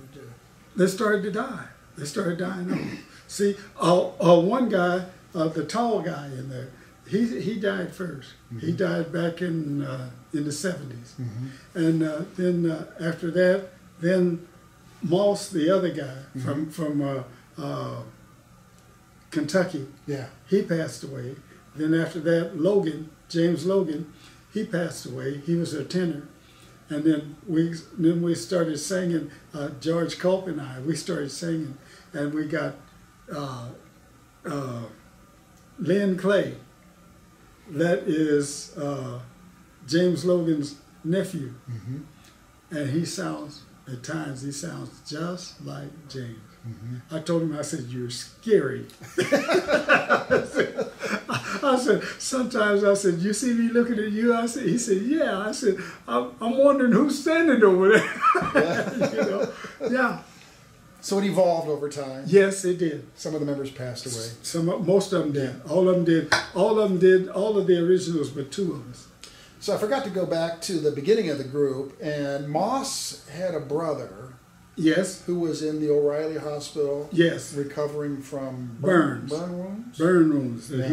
They started to die. They started dying off. See, one guy, the tall guy in there, he died first. He died back in the 70s. And then after that, then Moss, the other guy from Kentucky, he passed away. Then after that, James Logan, he passed away. He was a tenor. And then we started singing, George Culp and I, we started singing, and we got Lynn Clay. That is James Logan's nephew. And at times he sounds just like James. I told him, I said, you're scary. I said, sometimes I said, you see me looking at you? He said, yeah. I said, I'm wondering who's standing over there. Yeah. So it evolved over time. Yes, it did. Some of the members passed away. Most of them did. All of them did. All of them did. All of the originals, but 2 of us. So I forgot to go back to the beginning of the group, and Moss had a brother. Yes. Who was in the O'Reilly Hospital. Yes. Recovering from burns. Burn wounds? Burn wounds that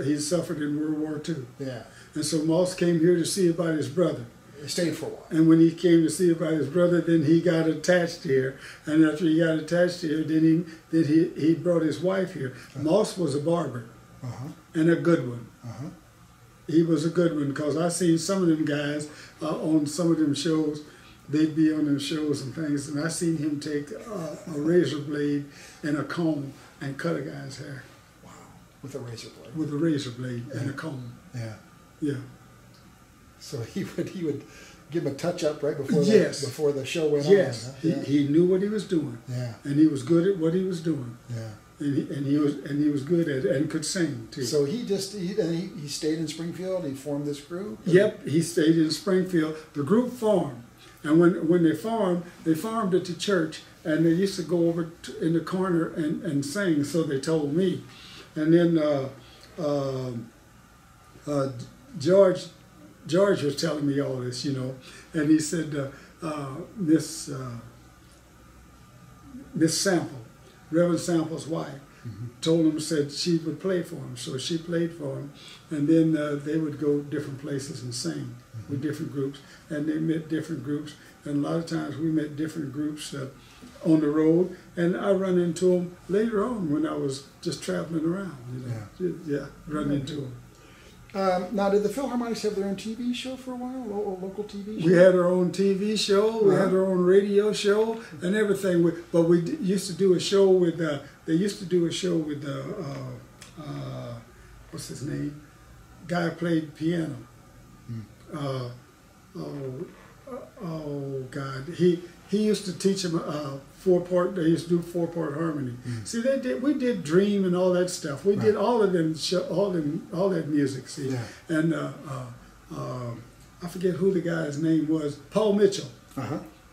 he suffered in World War II. Yeah. And so Moss came here to see about his brother. He stayed for a while. And when he came to see about his brother, then he got attached here. And after he got attached here, then he brought his wife here. Moss was a barber. And a good one. He was a good one, because I seen some of them guys on some of them shows. They'd be on them shows and things, and I seen him take a razor blade and a comb and cut a guy's hair. Wow. With a razor blade? With a razor blade and a comb. Yeah. Yeah. So he would give him a touch-up right before before the show went on. Yes. He knew what he was doing. Yeah. And he was good at what he was doing. Yeah. And he was good at it and could sing too. So he stayed in Springfield. He formed this group. Yep, he stayed in Springfield. The group formed. And when they farmed at the church, and they used to go over in the corner and sing, so they told me. And then George was telling me all this, you know, and he said, Miss Sample, Reverend Sample's wife, told him, said she would play for him. So she played for him, and then they would go different places and sing with different groups, and they met different groups, and a lot of times we met different groups on the road, and I run into them later on when I was just traveling around, you know. Yeah, run into them. Now, did the Philharmonics have their own TV show for a while, local TV show? We had our own TV show, we had our own radio show, and everything. But we used to do a show with, they used to do a show with, what's his name? Guy who played piano. Oh God, he used to teach him four-part. They used to do four-part harmony. See, we did Dream and all that stuff. We did all of them, all that music. See, and I forget who the guy's name was. Paul Mitchell.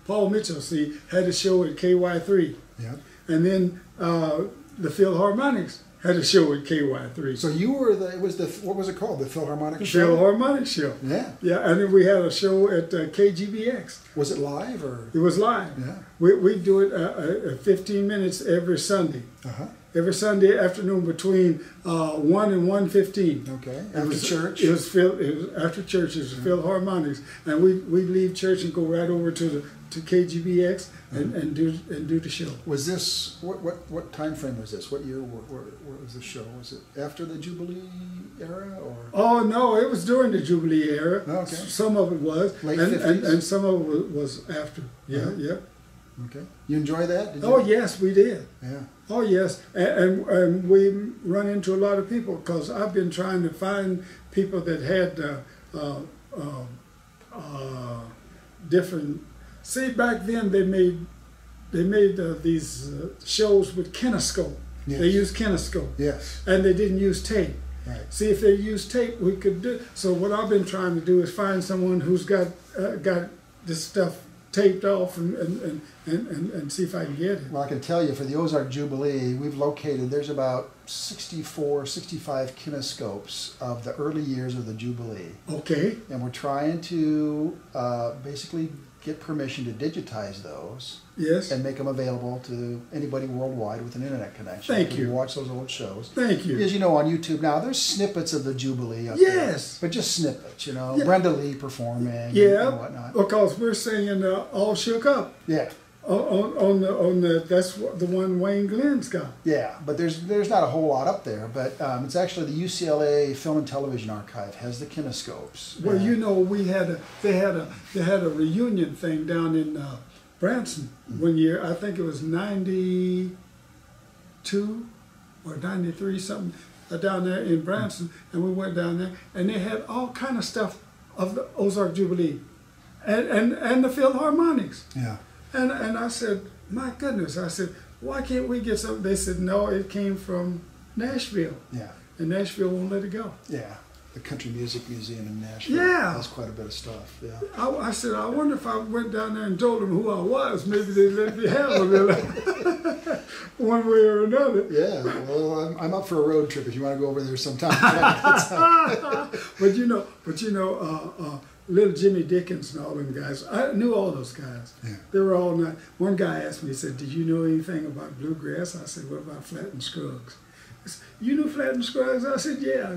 Paul Mitchell. See, had a show at KY3. Yeah. And then the Philharmonics had a show at KY3. So you were what was it called? The Philharmonic show? Philharmonic show. Yeah. Yeah, and then we had a show at KGBX. Was it live or? It was live. Yeah. We do it 15 minutes every Sunday. Every Sunday afternoon between 1 and 1:15. Okay. After church? It was after church. It was Philharmonics, and we leave church and go right over to KGBX and do the show. Was this what time frame was this? What year? What was the show? Was it after the Jubilee era or? Oh no, it was during the Jubilee era. Okay. Some of it was late 50s? and some of it was after. Yeah, yeah. Okay. You enjoy that? Did you? Oh yes, we did. Yeah. Oh yes, and we run into a lot of people because I've been trying to find people that had different. See, back then they made these shows with kinescope. Yes. They used kinescope. Yes. And they didn't use tape. Right. See, if they used tape, we could do. So what I've been trying to do is find someone who's got this stuff taped off and see if I can get it. Well, I can tell you for the Ozark Jubilee, we've located, there's about 64, 65 kinescopes of the early years of the Jubilee. Okay. And we're trying to basically get permission to digitize those. Yes. And make them available to anybody worldwide with an internet connection. Thank you. Watch those old shows. Thank you. As you know, on YouTube now, there's snippets of the Jubilee up yes. there. But just snippets, you know. Yeah. Brenda Lee performing yeah, and whatnot. Because we're singing All Shook Up. Yeah. On the that's the one Wayne Glenn's got. Yeah, but there's not a whole lot up there. But it's actually the UCLA Film and Television Archive has the kinescopes. Well, you know, they had a reunion thing down in Branson one year. I think it was 92 or 93 something down there in Branson, and we went down there, and they had all kind of stuff of the Ozark Jubilee, and the Philharmonics. Yeah. And I said, my goodness, I said, why can't we get something? They said, no, it came from Nashville. Yeah. And Nashville won't let it go. Yeah. The Country Music Museum in Nashville. Yeah. Has quite a bit of stuff. Yeah. I said, I wonder if I went down there and told them who I was, maybe they'd let me have it one way or another. Yeah. Well, I'm up for a road trip if you want to go over there sometime. But you know, little Jimmy Dickens and all them guys. I knew all those guys. Yeah. They were all nice. One guy asked me, he said, did you know anything about bluegrass? I said, what about Flatt Scruggs? He said, you knew Flatt Scruggs? I said, yeah.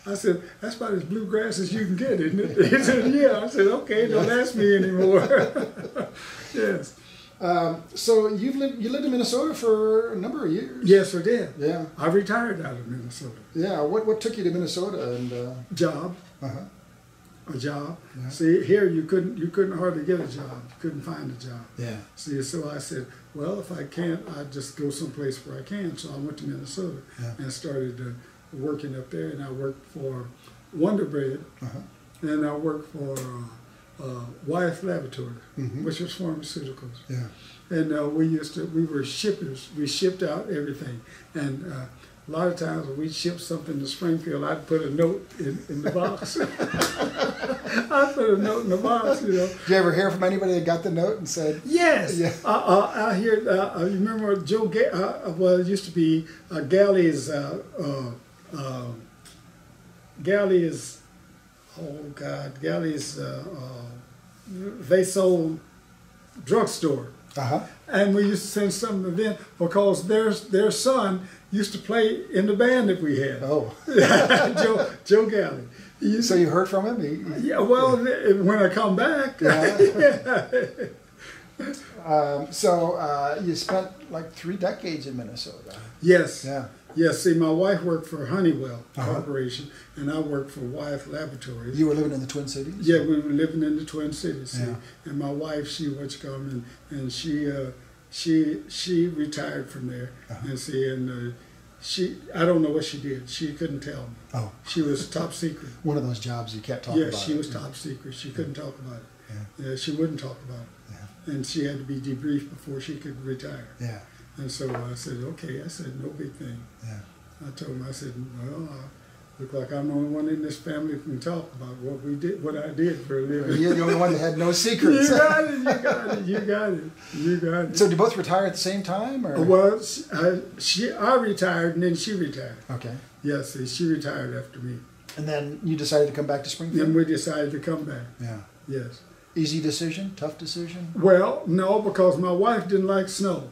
I said, that's about as bluegrass as you can get, isn't it? He said, yeah. I said, okay, don't ask me anymore. Yes. So you lived in Minnesota for a number of years. Yes, I did. Yeah. I retired out of Minnesota. Yeah. What took you to Minnesota and job? A job. Yeah. See, here you couldn't hardly get a job. You couldn't find a job. Yeah. See, so I said, well, if I can't, I'd just go someplace where I can. So I went to Minnesota and started working up there. And I worked for Wonder Bread, and I worked for Wyeth Laboratory, which was pharmaceuticals. Yeah. And we were shippers. We shipped out everything. And a lot of times when we shipped something to Springfield, I'd put a note in the box. I put a note in the box, you know. Did you ever hear from anybody that got the note and said? Yes. Yeah. I hear. You remember Joe? Well, it used to be Gailey's. Gailey's. Oh God, Gailey's. They sold drugstore. And we used to send something to them because their son used to play in the band that we had. Oh. Joe Gailey. So you heard from him? Yeah, well, when I come back. Yeah. So you spent like 3 decades in Minnesota. Yes. Yeah. Yes, see, my wife worked for Honeywell Corporation, and I worked for Wyeth Laboratories. You were living in the Twin Cities? Yeah, we were living in the Twin Cities. See? Yeah. And my wife, she retired from there. And see, and I don't know what she did. She couldn't tell me. Oh. She was top secret. One of those jobs you can't talk about. Yeah, she was top secret. She couldn't talk about it. Yeah. She wouldn't talk about it. Yeah. And she had to be debriefed before she could retire. Yeah. And so I said, okay. I said, no big thing. Yeah. I told him, I said, well, I look like I'm the only one in this family who can talk about what we did, what I did for a living. You're the only one that had no secrets. You got it, you got it, you got it, you got it. So did you both retire at the same time? Or? Well, I retired and then she retired. Okay. Yes, she retired after me. And then you decided to come back to Springfield? Then we decided to come back. Yeah. Yes. Easy decision? Tough decision? Well, no, because my wife didn't like snow.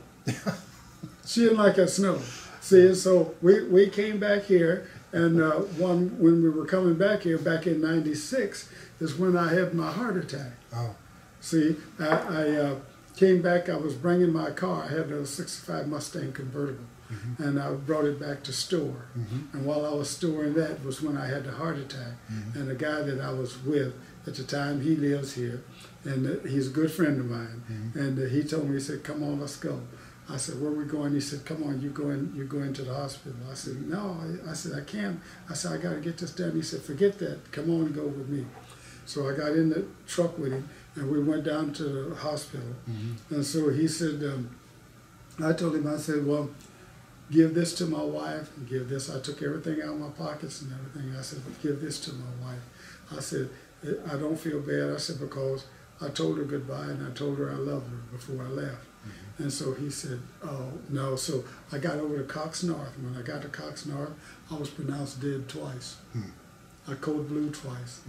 She didn't like that snow. See, so we came back here, and when we were coming back here, back in '96, is when I had my heart attack. Oh. See, I came back, I was bringing my car. I had a '65 Mustang convertible, and I brought it back to store. And while I was storing that was when I had the heart attack. And the guy that I was with at the time, he lives here, and he's a good friend of mine. And he told me, he said, come on, let's go. I said, where are we going? He said, come on, you're going to the hospital. I said, no. I said, I can't. I said, I got to get this done. He said, forget that. Come on and go with me. So I got in the truck with him, and we went down to the hospital. And so he said, I told him, I said, well, give this to my wife, and give this. I took everything out of my pockets and everything. I said, give this to my wife. I said, I don't feel bad. I said, because I told her goodbye, and I told her I loved her before I left. And so he said, oh, no. So I got over to Cox North. When I got to Cox North, I was pronounced dead twice. I code blue twice.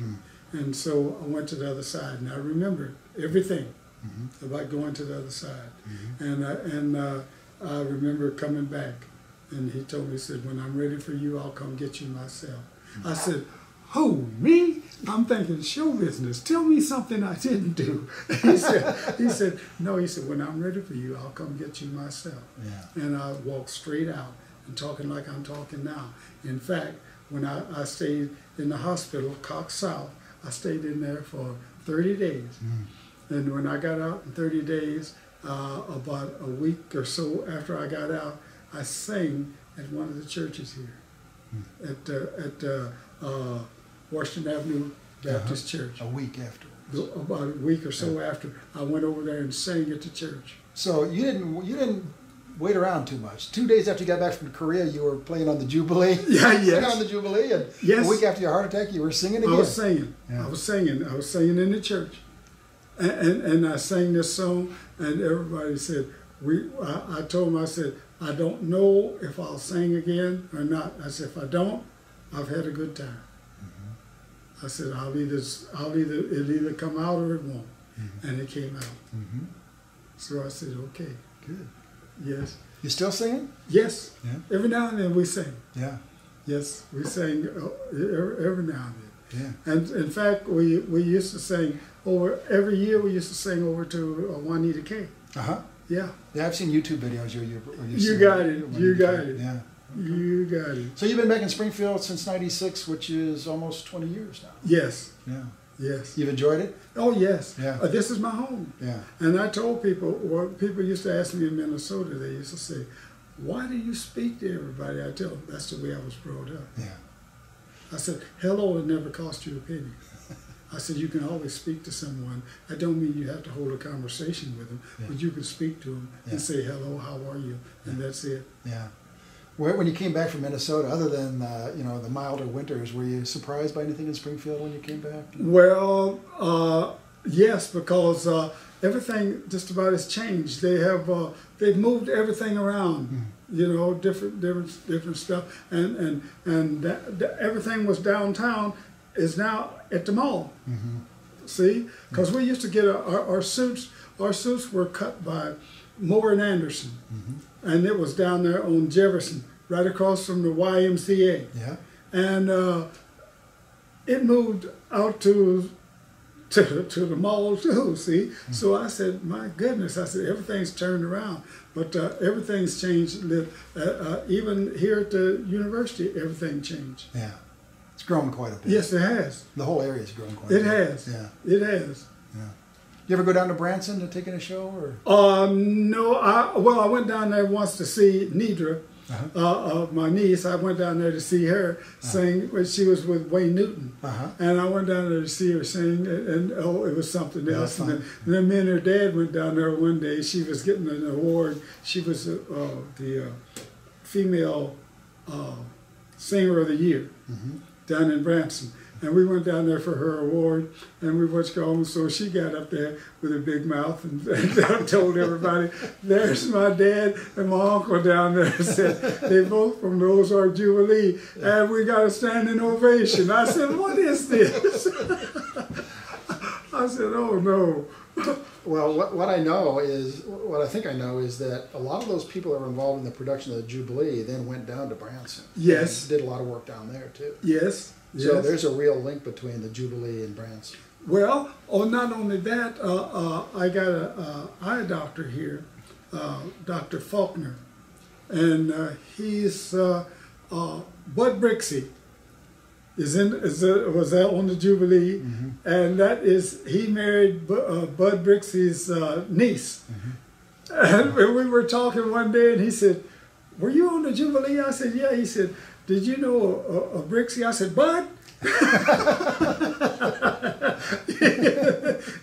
And so I went to the other side, and I remembered everything about going to the other side. And I remember coming back, and he told me, he said, when I'm ready for you, I'll come get you myself. I said, who, me? I'm thinking show business. Tell me something I didn't do. He said, no, he said, when I'm ready for you, I'll come get you myself. Yeah. And I walked straight out and talking like I'm talking now. In fact, when I stayed in the hospital, Cox South, I stayed in there for 30 days. And when I got out in 30 days, about a week or so after I got out, I sang at one of the churches here, at Washington Avenue Baptist Church. A week after. About a week or so after, I went over there and sang at the church. So you didn't wait around too much. 2 days after you got back from Korea, you were playing on the Jubilee. Yeah, yes. Singing on the Jubilee, and a week after your heart attack, you were singing again. I was singing. Yeah. I was singing in the church, and I sang this song, and everybody said, I told them, I said, I don't know if I'll sing again or not. I said, if I don't, I've had a good time. I said, it'll either come out or it won't. And it came out. So I said, okay. Good. Yes. You still singing? Yes. Yeah. Every now and then we sing. Yeah. Yes, we sing every now and then. Yeah. And in fact, we used to sing every year we used to sing over to Juanita K. Yeah. Yeah, I've seen YouTube videos. You got it. You got it. Yeah. You got it. So you've been back in Springfield since '96, which is almost 20 years now. Yes. Yeah. Yes. You've enjoyed it? Oh, yes. Yeah. This is my home. Yeah. And I told people, people used to ask me in Minnesota, they used to say, why do you speak to everybody? I tell them, that's the way I was brought up. Yeah. I said, hello will never cost you a penny. I said, you can always speak to someone. I don't mean you have to hold a conversation with them, but you can speak to them and say, hello, how are you? And that's it. Yeah. When you came back from Minnesota, other than you know, the milder winters, were you surprised by anything in Springfield when you came back? Well, yes, because everything just about has changed. They've moved everything around. You know, different stuff, and everything was downtown is now at the mall. See, because we used to get our suits. Our suits were cut by Moore and Anderson, and it was down there on Jefferson, right across from the YMCA. Yeah. And it moved out to the mall too. See, so I said, my goodness, I said everything's turned around, but everything's changed. Even here at the university, everything changed. Yeah, it's grown quite a bit. Yes, it has. The whole area's grown quite a bit. It has. Yeah. It has. Yeah. You ever go down to Branson to take in a show, or? No. I went down there once to see Nidra, my niece. I went down there to see her sing when she was with Wayne Newton, and I went down there to see her sing, and it was something else. And then me and her dad went down there one day. She was getting an award. She was the female singer of the year down in Branson. And we went down there for her award, and we watched home. So she got up there with a big mouth and told everybody, "There's my dad and my uncle down there." Said they both from the Ozark Jubilee, and we got a standing ovation. I said, "What is this?" I said, "Oh no." Well, what I know is, what I think I know is that a lot of those people that were involved in the production of the Jubilee then went down to Branson. Yes. And did a lot of work down there too. Yes. So yes. there's a real link between the Jubilee and Branson. Well, not only that, I got an eye doctor here, Dr. Faulkner, and he's Bud Brixey was that on the Jubilee, and that is, he married Bud Brixey's niece. And we were talking one day, and he said, "Were you on the Jubilee?" I said, "Yeah." He said, "Did you know a Brixey?" I said, "Bud."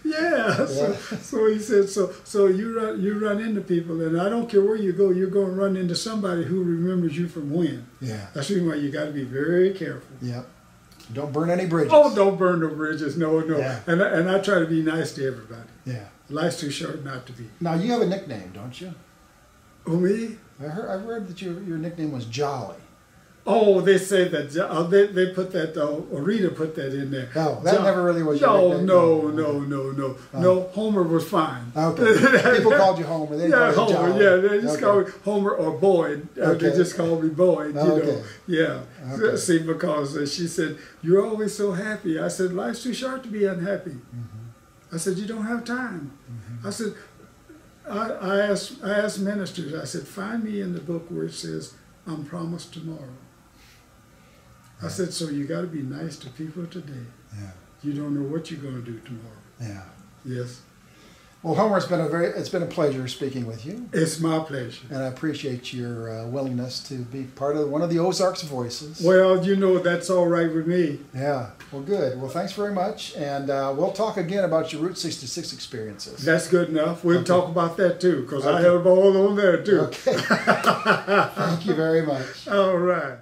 Yeah. So he said, so you run into people, and I don't care where you go, you're going to run into somebody who remembers you from when. Yeah. That's the reason why you got to be very careful. Yep. Don't burn any bridges. Oh, don't burn no bridges. No. Yeah. And I try to be nice to everybody. Yeah. Life's too short not to be. Now you have a nickname, don't you? Oh, me? I read that your nickname was Jolly. Oh, they say that they put that. Rita put that in there. Oh, that never really was your nickname. No. No, Homer was fine. Okay. People called you Homer. They Yeah, called you Homer. Jolly. Yeah, they just called me Homer or Boyd. Okay. They just called me Boyd. You know. Yeah. Okay. See, because she said, "You're always so happy." I said, "Life's too short to be unhappy." I said, "You don't have time." I said, I asked ministers. I said, "Find me in the book where it says I'm promised tomorrow." I said, "So you got to be nice to people today. Yeah. You don't know what you're going to do tomorrow." Yeah. Yes. Well, Homer, it's been a pleasure speaking with you. It's my pleasure. And I appreciate your willingness to be part of one of the Ozarks voices. Well, you know, that's all right with me. Yeah. Well, good. Well, thanks very much. And we'll talk again about your Route 66 experiences. That's good enough. We'll talk about that too, because I have all on there too. Okay. Thank you very much. All right.